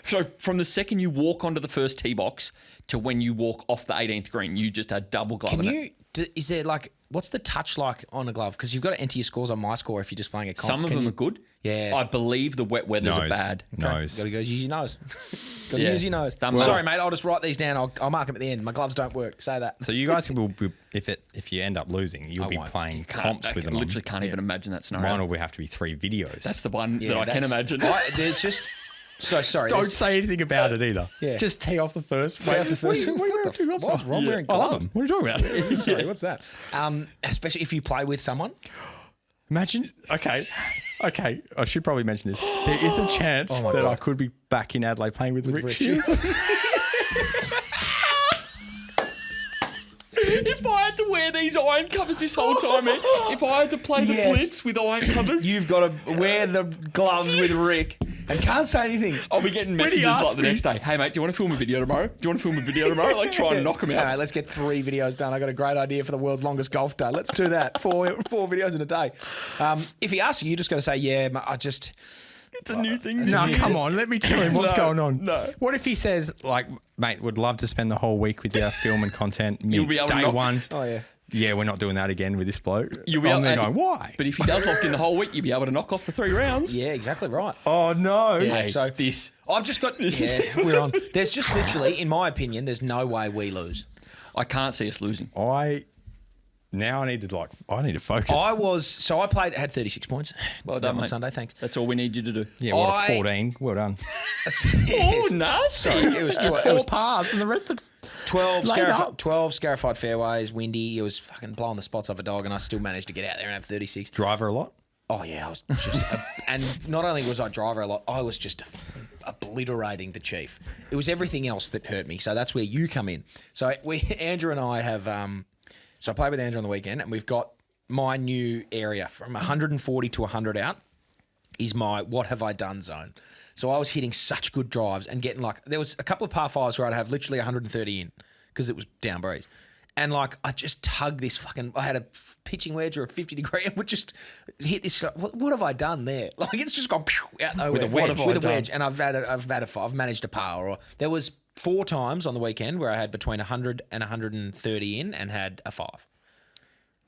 So from the second you walk onto the first tee box to when you walk off the 18th green, you just had double glove. Can you? Is there like what's the touch like on a glove? Because you've got to enter your scores on my score if you're just playing a comp. Some of them are good. Yeah. I believe the wet weathers are Nose. bad. Nose. Got to go use your nose. Got to Yeah. use your nose. Done Sorry, well. mate. I'll just write these down. I'll mark them at the end. My gloves don't work. Say that. So you guys will be, if you end up losing, you'll I be won't. playing Can't- comps I with them. on. literally can't even imagine that scenario. Mine will have to be 3 videos. That's the one Yeah, that I can that's- imagine. There's just so sorry. Don't there's- say anything about it either. Yeah. Just tee off the first. Tee off the first. What are you wearing 2 gloves What's for? wrong wearing I love gloves? them. What are you talking about? Sorry, what's that? Especially if you play with someone. Imagine, okay, I should probably mention this. There is a chance my that God. I could be back in Adelaide playing with Rick Hughes. If I had to wear these iron covers this whole time, man, if I had to play the Yes. Blitz with iron covers, You've got to wear the gloves with Rick and can't say anything. I'll be getting When he messages asked like the me- next day. Hey, mate, do you want to film a video tomorrow? Do you want to film a video tomorrow? Like, try and knock them All out. right, let's get 3 videos done. I got a great idea for the world's longest golf day. Let's do that. 4 videos in a day. If he asks you, you just got to say, "Yeah, I just." It's a new thing. No, come on. Let me tell him what's No, going on. no. What if he says, like, mate, would love to spend the whole week with you, filming content. You'll be able to day knock- one. Oh yeah. Yeah, we're not doing that again with this bloke. You'll be I'm able- there and- going, why? But if he does lock in the whole week, you'll be able to knock off the 3 rounds. Yeah, exactly right. Oh, no. Yeah, Hey, so this. I've just got. Yeah, we're on. There's just literally, in my opinion, there's no way we lose. I can't see us losing. I need to focus. I had 36 points. Well done, on mate. Sunday, thanks. That's all we need you to do. yeah, what I- a 14. Well done. Oh, nasty. It was 12, Pars and the rest of 12 Laid up. scarified fairways, windy. It was fucking blowing the spots off a dog, and I still managed to get out there and have 36. driver a lot. Oh yeah, I was just, and not only was I driver a lot, I was just obliterating the chief. It was everything else that hurt me. So that's where you come in. So Andrew and I have, so I played with Andrew on the weekend, and we've got my new area from 140 to 100 out is my what have I done zone. So I was hitting such good drives and getting there was a couple of par 5s where I'd have literally 130 in because it was down breeze. And I just tugged this I had a pitching wedge or a 50 degree and would just hit this. What have I done there? It's just gone out nowhere. With a wedge. With a wedge. And I've managed a par. Or there was 4 times on the weekend where I had between 100 and 130 in and had a 5.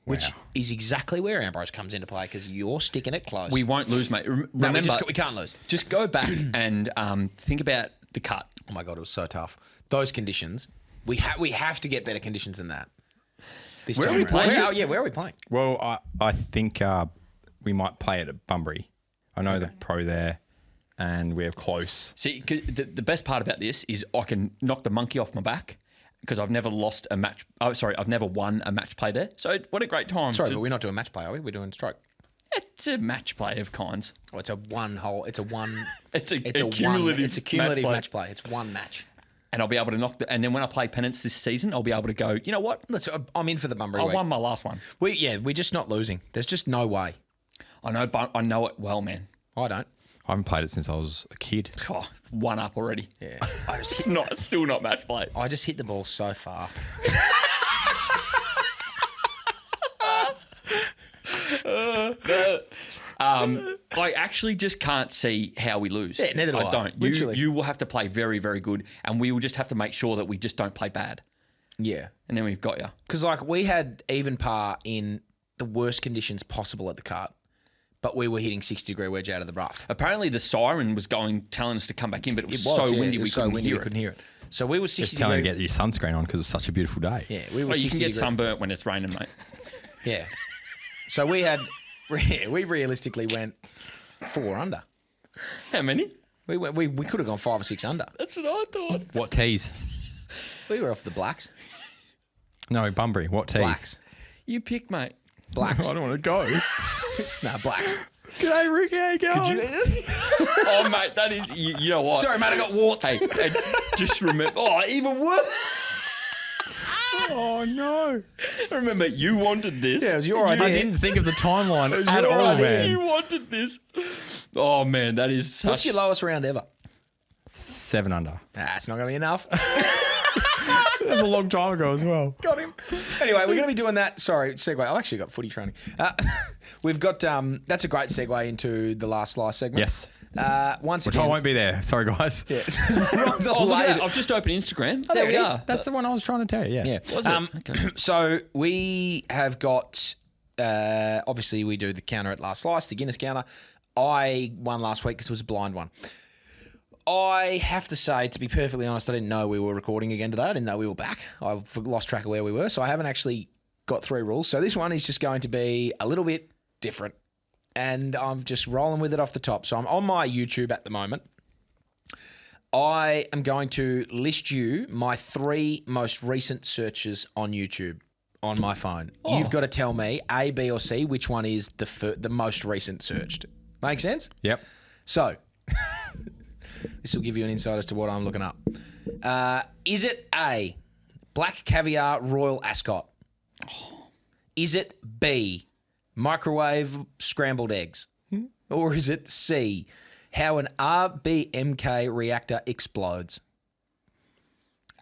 Which is exactly where Ambrose comes into play because you're sticking it close. We won't lose, mate. No, Remember, we can't lose. just go back and think about the cut. Oh my God, it was so tough. Those conditions, we have to get better conditions than that. This Where time are we around. playing? Where are we playing? Well, I think we might play it at Bunbury. I know the pro there, and we're close. See, 'cause the best part about this is I can knock the monkey off my back because I've never lost a match. Oh, sorry, I've never won a match play there. So what a great time. Sorry, but we're not doing match play, are we? We're doing stroke. It's a match play of kinds. Oh, it's a one hole. It's a one. It's a It's a cumulative. It's a cumulative match match play. It's one match. and I'll be able to knock and then when I play Pennants this season, I'll be able to go, you know what? I'm in for the Bunbury I week. won my last one. We're just not losing. There's just no way. I know, but I know it well, man. I don't. I haven't played it since I was a kid. Oh, 1 up already. Yeah. I just It's still not match play. I just hit the ball so far. I actually just can't see how we lose. Yeah, neither do I. don't. Literally. You will have to play very, very good, and we will just have to make sure that we just don't play bad. Yeah. And then we've got you. Because we had even par in the worst conditions possible at the cart, but we were hitting 60-degree wedge out of the rough. Apparently, the siren was telling us to come back in, but it was so windy we couldn't hear it. So we were Just 60 telling you degree. to get your sunscreen on because it was such a beautiful day. Yeah, we were Well, 60 you can get degree. sunburnt when it's raining, mate. Yeah. So we realistically went 4 under. How many? We could have gone 5 or 6 under. That's what I thought. What tees? We were off the blacks. No, Bunbury. What tees? Blacks. You pick, mate. Blacks. I don't want to go. No, blacks. G'day, Rick. How you going? Oh, mate, that is, you know what? Sorry, mate, I got warts. Hey, and just remember, even worse. Oh, no. Remember, you wanted this. Yeah, it was your idea. I didn't think of the timeline at your all, idea. man. You wanted this. Oh, man, that is such... What's your lowest round ever? 7 under. Nah, it's not going to be enough. That was a long time ago as well. Got him. Anyway, we're going to be doing that. Sorry, segue. I've actually got footy training. We've got, that's a great segue into the last slice segment. Yes. Once Which again. I won't be there. Sorry, guys. Yeah. Ron's Oh, look at late. that. I've just opened Instagram. Oh, there we it is. are. That's the one I was trying to tell you. Yeah. Was it? Okay. So we have got, obviously we do the counter at last slice, the Guinness counter. I won last week because it was a blind one. I have to say, to be perfectly honest, I didn't know we were recording again today. I didn't know we were back. I lost track of where we were, so I haven't actually got 3 rules. So this one is just going to be a little bit different, and I'm just rolling with it off the top. So I'm on my YouTube at the moment. I am going to list you my 3 most recent searches on YouTube on my phone. Oh. You've got to tell me A, B, or C which one is the most recent searched. Make sense? Yep. So, this will give you an insight as to what I'm looking up. Is it A, black caviar royal ascot? Is it B, microwave scrambled eggs? Or is it C, how an RBMK reactor explodes?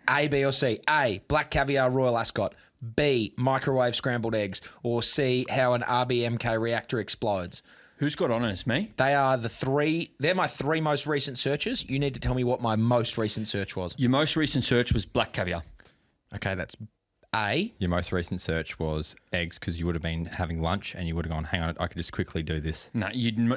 A, B, or C? A, black caviar royal ascot. B, microwave scrambled eggs. Or C, how an RBMK reactor explodes. Who's got honors? Me? They are they're my 3 most recent searches. You need to tell me what my most recent search was. Your most recent search was black caviar. Okay, that's A. Your most recent search was eggs because you would have been having lunch and you would have gone, hang on, I could just quickly do this. No,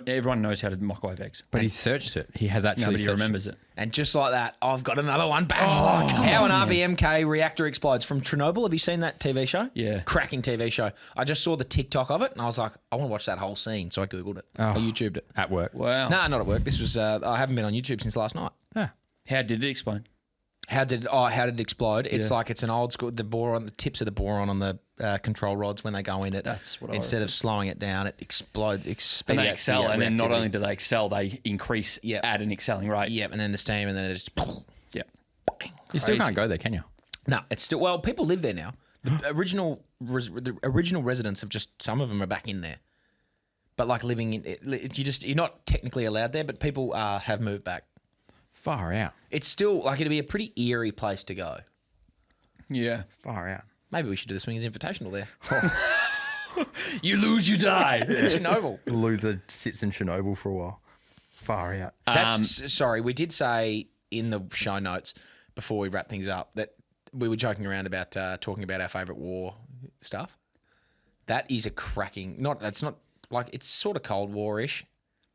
everyone knows how to microwave eggs. But he searched it. He has actually Nobody searched remembers it. And just like that, I've got another one back. How an RBMK reactor explodes from Chernobyl. Have you seen that TV show? Yeah. Cracking TV show. I just saw the TikTok of it and I was like, I want to watch that whole scene. So I Googled it. I YouTubed it. at work. Wow. Nah, not at work. This was, I haven't been on YouTube since last night. Ah. How did it explain? How did it explode? It's Yeah. like it's an old school, the tips of the boron on the control rods when they go in it. That's what I Instead of slowing it down, it explodes. And they excel, and then not reactivity. only do they excel, they increase at an excelling rate. Yep, and then the steam, and then it just. Yeah. You still can't go there, can you? No, it's still people live there now. The original residents have just some of them are back in there, but like living in it, you're not technically allowed there, but people have moved back. Far out. It's still like it'd be a pretty eerie place to go. Yeah. Far out. Maybe we should do the Swingers Invitational there. You lose, you die. Chernobyl. Loser sits in Chernobyl for a while. Far out. That's sorry. We did say in the show notes before we wrap things up that we were joking around about talking about our favourite war stuff. That is a cracking. That's not like it's sort of Cold War-ish.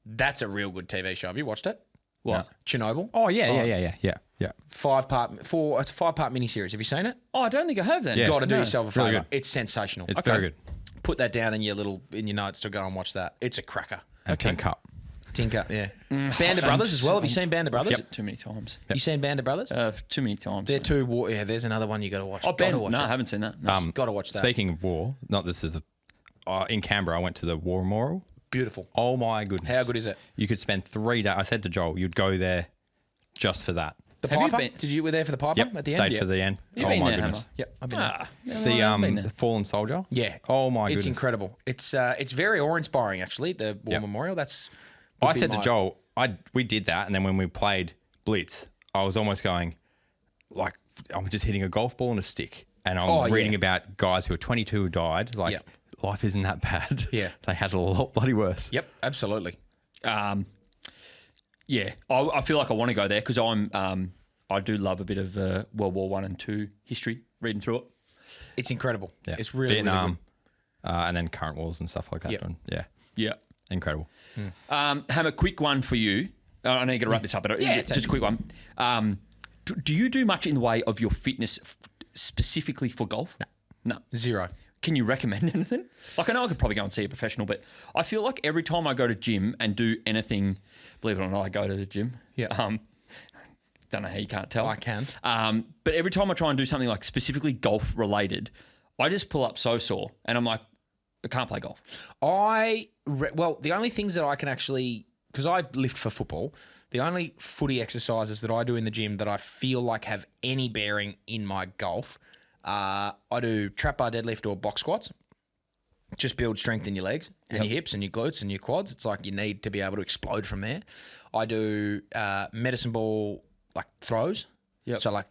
That's a real good TV show. Have you watched it? What? Chernobyl. Oh, yeah. It's a 5-part miniseries. Have you seen it? Oh, I don't think I have then. Yeah. Got to do No, yourself a really favour. good. It's sensational. It's very good. Put that down in your notes to go and watch that. It's a cracker. And Tin Cup. Tinker, yeah. Band of Brothers as well. Have you seen Band of Brothers? Yep. Too many times. You seen Band of Brothers? Too many times. They're 2 war. Yeah, there's another one you got to watch. Oh, Gotta Ben. watch No, it. I haven't seen that. No. Got to watch that. Speaking of war, not this is in Canberra, I went to the War Memorial. Beautiful. Oh my goodness. How good is it? You could spend 3 days. I said to Joel, you'd go there just for that. The Have you Piper? been- You were there for the Piper Yep. at the end? Stayed for the end. You've oh been my there, goodness. haven't Yep, I've been there. The fallen soldier. Yeah. Oh my It's goodness. incredible. It's very awe-inspiring, actually, the War Yep. Memorial. I said to Joel, we did that, and then when we played Blitz, I was almost going, like, I'm just hitting a golf ball and a stick, and I'm reading about guys who are 22 who died. Like, Yep. life isn't that bad. Yeah. They had it a lot bloody worse. Yep, absolutely. Yeah, I feel like I want to go there because I do love a bit of World War I and II history, reading through it. It's incredible. Yeah. It's really, Vietnam, really and then current wars and stuff like that. Yep. And yeah, Yeah. incredible. Have a quick one for you. I know you got to wrap this up, but just a quick one. Do you do much in the way of your fitness specifically for golf? No. good. 0. Can you recommend anything? Like, I know I could probably go and see a professional, but I feel like every time I go to gym and do anything, believe it or not, I go to the gym. Yeah. Don't know how you can't tell. I can. But every time I try and do something like specifically golf related, I just pull up so sore and I'm like, I can't play golf. Well, the only things that I can actually, because I lift for football, the only footy exercises that I do in the gym that I feel like have any bearing in my golf, I do trap bar deadlift or box squats. Just build strength in your legs and your hips and your glutes and your quads. It's like you need to be able to explode from there. I do medicine ball like throws. Yep. So like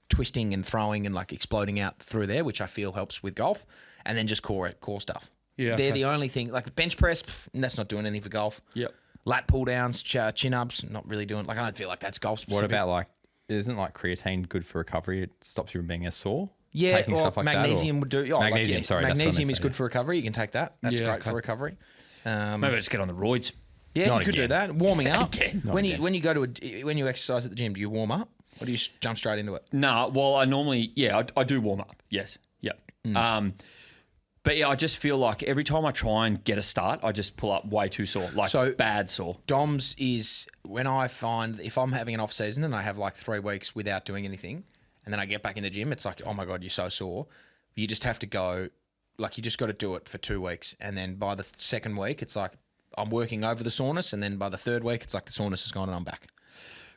twisting and throwing and like exploding out through there, which I feel helps with golf. And then just core stuff. Yeah, They're okay. the only thing. Like bench press, that's not doing anything for golf. Yep. Lat pull downs, chin ups, not really doing. Like I don't feel like that's golf specific. What about like, isn't like creatine good for recovery? It stops you from being as sore? Yeah, Taking or stuff like magnesium that, would do. Oh, magnesium, sorry. that's what I magnesium meant is to good say, for recovery. You can take that. That's Yeah, great okay. for recovery. Maybe I just get on the roids. Yeah, Not you could again. do that. Warming up. Again. When you go to when you exercise at the gym, do you warm up or do you jump straight into it? No, well, I normally, I do warm up. Yes. Yep. But yeah, I just feel like every time I try and get a start, I just pull up way too sore, like So- bad sore. DOMS is when I find if I'm having an off season and I have like 3 weeks without doing anything, and then I get back in the gym, it's like, oh my god, you're so sore. You just have to go, like you just got to do it for 2 weeks, and then by the second week, it's like I'm working over the soreness, and then by the third week, it's like the soreness is gone and I'm back.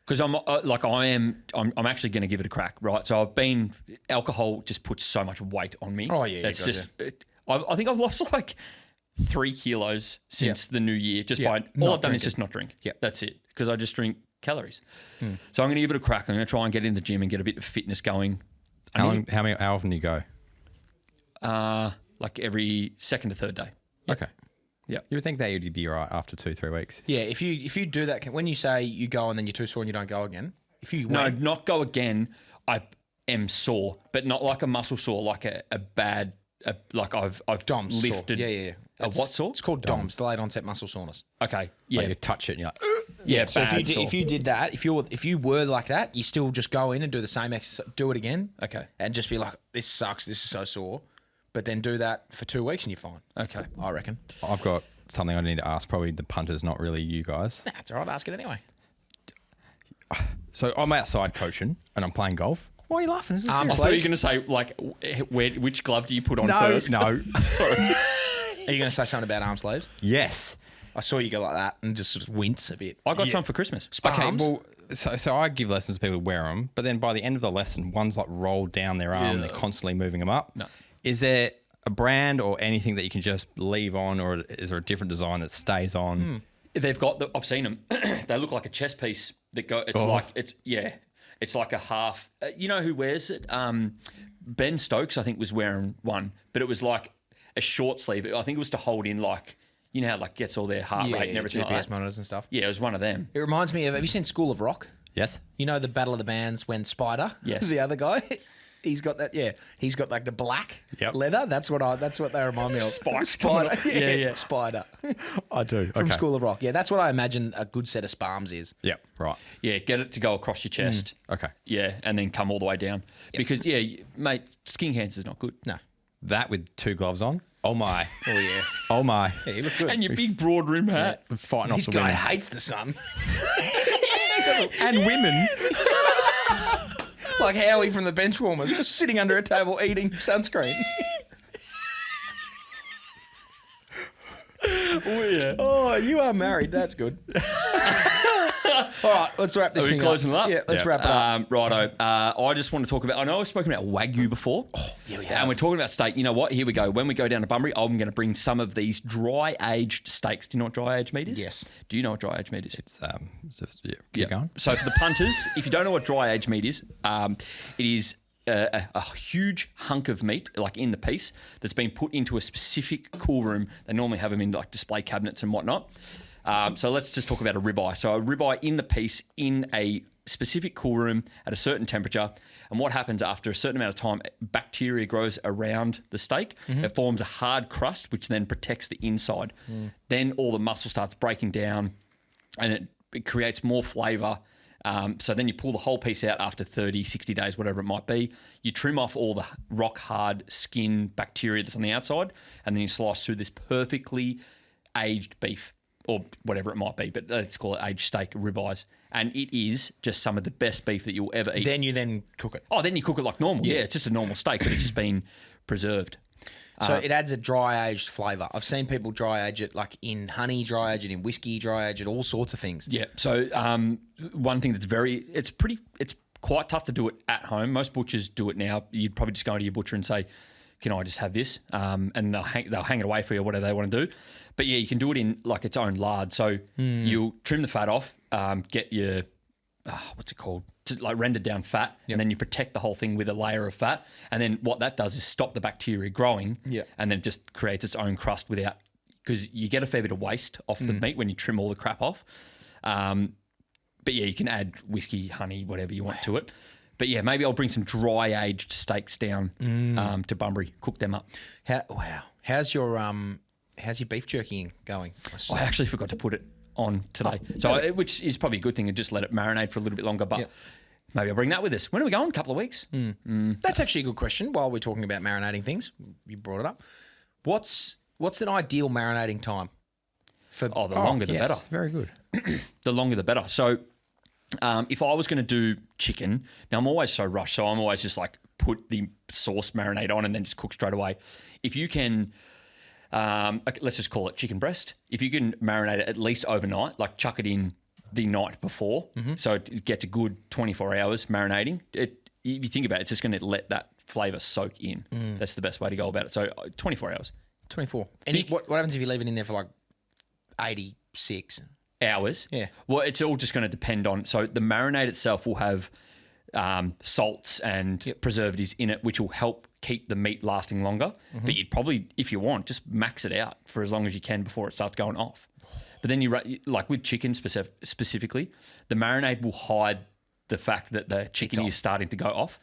Because I'm actually going to give it a crack, right? So alcohol just puts so much weight on me. Oh, yeah, It's gotcha. just, I think I've lost like 3 kilos since the new year just by, all not I've done is drinking. just not drink. Yeah. That's it. Because I just drink calories. So I'm going to give it a crack. I'm going to try and get in the gym and get a bit of fitness going. How often do you go? Like every second to third day. Okay. Yeah. You would think that you'd be all right after 2-3 weeks. Yeah, if you do that, when you say you go and then you're too sore and you don't go again, if you No, went, not go again. I am sore, but not like a muscle sore, like a bad, like I've DOMS lifted. sore. Yeah. A what sore? It's called DOMS, delayed onset muscle soreness. Okay. Yeah. Yeah. You touch it and you're like, Yeah. So bad if you did that, if you were like that, you still just go in and do the same exercise, do it again. Okay. And just be like, this sucks, this is so sore. But then do that for 2 weeks and you're fine. Okay. I reckon. I've got something I need to ask. Probably the punters, not really you guys. Nah, it's all right, ask it anyway. So I'm outside coaching and I'm playing golf. Why are you laughing? Is this Arm serious? I thought you were going to say, like, which glove do you put on No, first? no. Sorry. Are you going to say something about arm sleeves? Yes. I saw you go like that and just sort of wince a bit. I got some for Christmas. Okay, Arms? well, so I give lessons to people who wear them, but then by the end of the lesson, one's like rolled down their arm. They're constantly moving them up. No. Is there a brand or anything that you can just leave on, or is there a different design that stays on? They've got, I've seen them. They look like a chess piece that go, it's like, it's like a half. You know who wears it? Ben Stokes, I think, was wearing one, but it was like a short sleeve. I think it was to hold in like, you know how like gets all their heart rate and everything GPS like that. monitors and stuff. Yeah, it was one of them. It reminds me of, have you seen School of Rock? Yes. You know the Battle of the Bands when Spider, Yes. the other guy, he's got that. Yeah, he's got like the black Yep. leather. That's what they remind me of. Spikes Spider. coming up. Yeah. Spider I do. from Okay. School of Rock. Yeah, that's what I imagine a good set of spalms is. Yeah, right. Yeah, get it to go across your chest. Okay. Yeah, and then come all the way down. Because, mate, skin cancer is not good. No. That with 2 gloves on. Oh my. Oh yeah. Oh my. Yeah, you look good. And your big broad rim hat. Fighting off This the guy wind. hates the sun. And women. Like Howie from the Benchwarmers, just sitting under a table eating sunscreen. Oh, yeah. Oh, you are married. That's good. All right, let's wrap this Are we thing closing it up? Yeah, let's Yeah. wrap it up. Righto. I just want to talk about, I know I've spoken about Wagyu before. yeah, we And have. we're talking about steak. You know what? Here we go. When we go down to Bunbury, I'm going to bring some of these dry-aged steaks. Do you know what dry-aged meat is? Yes. Do you know what dry-aged meat is? It's just, keep going. So for the punters, if you don't know what dry-aged meat is, it is a huge hunk of meat, like in the piece, that's been put into a specific cool room. They normally have them in like display cabinets and whatnot. So let's just talk about a ribeye. So a ribeye in the piece in a specific cool room at a certain temperature. And what happens after a certain amount of time, bacteria grows around the steak. It forms a hard crust, which then protects the inside. Then all the muscle starts breaking down and it creates more flavour. So then you pull the whole piece out after 30, 60 days, whatever it might be. You trim off all the rock hard skin bacteria that's on the outside, and then you slice through this perfectly aged beef or whatever it might be, but let's call it aged steak, ribeyes. And it is just some of the best beef that you'll ever eat. Then you cook it. Then you cook it like normal. Yeah, it's just a normal steak, but it's just been preserved. So it adds a dry aged flavour. I've seen people dry age it like in honey, dry age it in whiskey, dry age it, all sorts of things. Yeah. So one thing that's it's quite tough to do it at home. Most butchers do it now. You'd probably just go into your butcher and say, "Can I just have this?" And they'll hang it away for you, or whatever they want to do. But yeah, you can do it in like its own lard. So you'll trim the fat off, get your what's it called? Like rendered down fat, and then you protect the whole thing with a layer of fat. And then what that does is stop the bacteria growing, and then it just creates its own crust without, because you get a fair bit of waste off the meat when you trim all the crap off. But yeah, you can add whiskey, honey, whatever you want to it. But yeah, maybe I'll bring some dry aged steaks down to Bunbury, cook them up. How's your beef jerky going? I actually forgot to put it on today, which is probably a good thing, and just let it marinate for a little bit longer. But maybe I'll bring that with us. When are we going? A couple of weeks? That's actually a good question. While we're talking about marinating things, you brought it up. What's an ideal marinating time? The longer the better. Very good. The longer the better. So if I was going to do chicken, now I'm always so rushed, so I'm always just like put the sauce marinade on and then just cook straight away. If you can, let's just call it chicken breast. If you can marinate it at least overnight, like chuck it in the night before, so it gets a good 24 hours marinating. If you think about it, it's just going to let that flavour soak in. That's the best way to go about it. So 24 hours. 24. And what happens if you leave it in there for like 86 hours? Yeah. Well, it's all just going to depend on. So the marinade itself will have salts and preservatives in it, which will help keep the meat lasting longer. But you'd probably, if you want, just max it out for as long as you can before it starts going off. But then like with chicken specifically, the marinade will hide the fact that the chicken is starting to go off.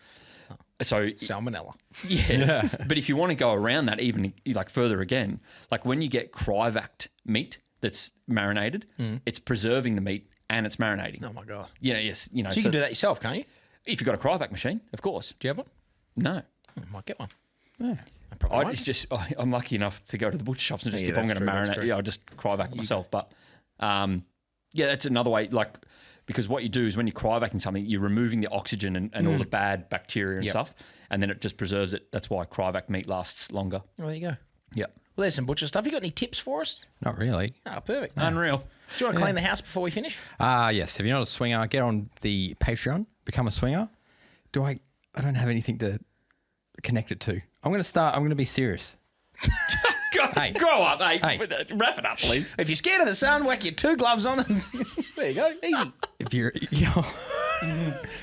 So salmonella. Yeah. But if you want to go around that even like further again, like when you get cryovac meat that's marinated, it's preserving the meat and it's marinating. Oh my God. Yes. So you can do that yourself, can't you? If you've got a cryovac machine, of course. Do you have one? No. I might get one. Yeah. I'm lucky enough to go to the butcher shops and just if I'm going to marinate, I'll just cryovac it myself. But that's another way. Like, because what you do is when you're cryovacuuming something, you're removing the oxygen and all the bad bacteria and stuff, and then it just preserves it. That's why cryovac meat lasts longer. Oh, there you go. Yep. Well, there's some butcher stuff. You got any tips for us? Not really. Oh, perfect. Unreal. Do you want to clean the house before we finish? Yes. If you're not a swinger, get on the Patreon, become a swinger. I don't have anything to connect it to. I'm going to be serious. Grow up, hey. Wrap it up, please. If you're scared of the sun, whack your 2 gloves on and there you go. Easy. If you're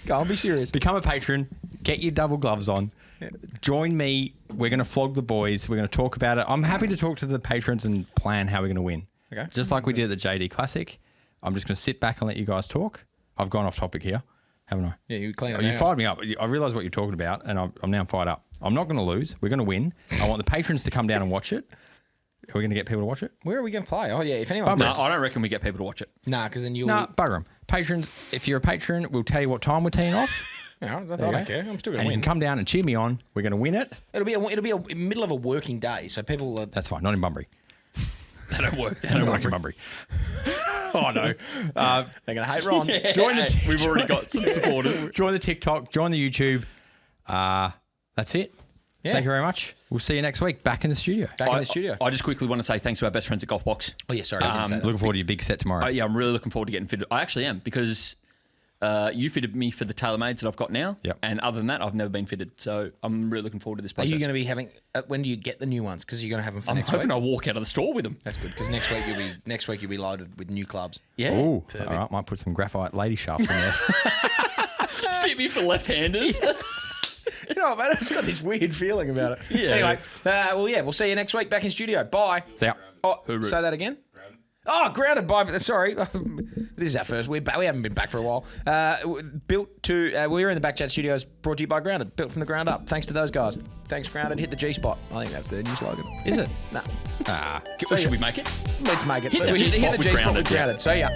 Go on, be serious. Become a patron, get your double gloves on. Join me. We're going to flog the boys. We're going to talk about it. I'm happy to talk to the patrons and plan how we're going to win. Okay. Just like we did at the JD Classic. I'm just going to sit back and let you guys talk. I've gone off topic here, haven't I? Yeah, you clean up. You fired me up. I realise what you're talking about, and I'm now fired up. I'm not going to lose. We're going to win. I want the patrons to come down and watch it. Are we going to get people to watch it? Where are we going to play? Oh, yeah, if anyone's... No, I don't reckon we get people to watch it. Nah, because then you'll... Nah, bugger them. Patrons, if you're a patron, we'll tell you what time we're teeing off. No, I don't care. I'm still going to And you win. can come down and cheer me on. We're going to win it. It'll be a middle of a working day, so people... That's fine. Not in Bunbury. They don't work. They don't work in Bunbury. Oh, no. They're going to hate Ron. Join the We've already got some supporters. Join the TikTok. Join the YouTube. That's it. Yeah. Thank you very much. We'll see you next week back in the studio. Back in the studio. I just quickly want to say thanks to our best friends at GolfBox. Oh, yeah, sorry. I didn't say that. Looking forward to your big set tomorrow. Yeah, I'm really looking forward to getting fitted. I actually am, because you fitted me for the TaylorMades that I've got now. Yep. And other than that, I've never been fitted. So I'm really looking forward to this Are process. you going to be having... when do you get the new ones? Because you're going to have them for I'm next hoping week. I'll walk out of the store with them. That's good, because next week you'll be loaded with new clubs. Yeah. Oh, all right. Might put some graphite lady shafts in there. Fit me for left-handers. You know, man, it's got this weird feeling about it. Yeah. Anyway, we'll see you next week back in studio. Bye. See ya. Oh, say that again. Oh, grounded by. Sorry, this is our first. We haven't been back for a while. We're in the Backchat Studios, brought to you by Grounded, built from the ground up. Thanks to those guys. Thanks, Grounded. Hit the G spot. I think that's their new slogan. Is it? Nah. Ah. Should we make it? Let's make it. Hit the Hit G-spot the with G spot Grounded, with Grounded. See ya.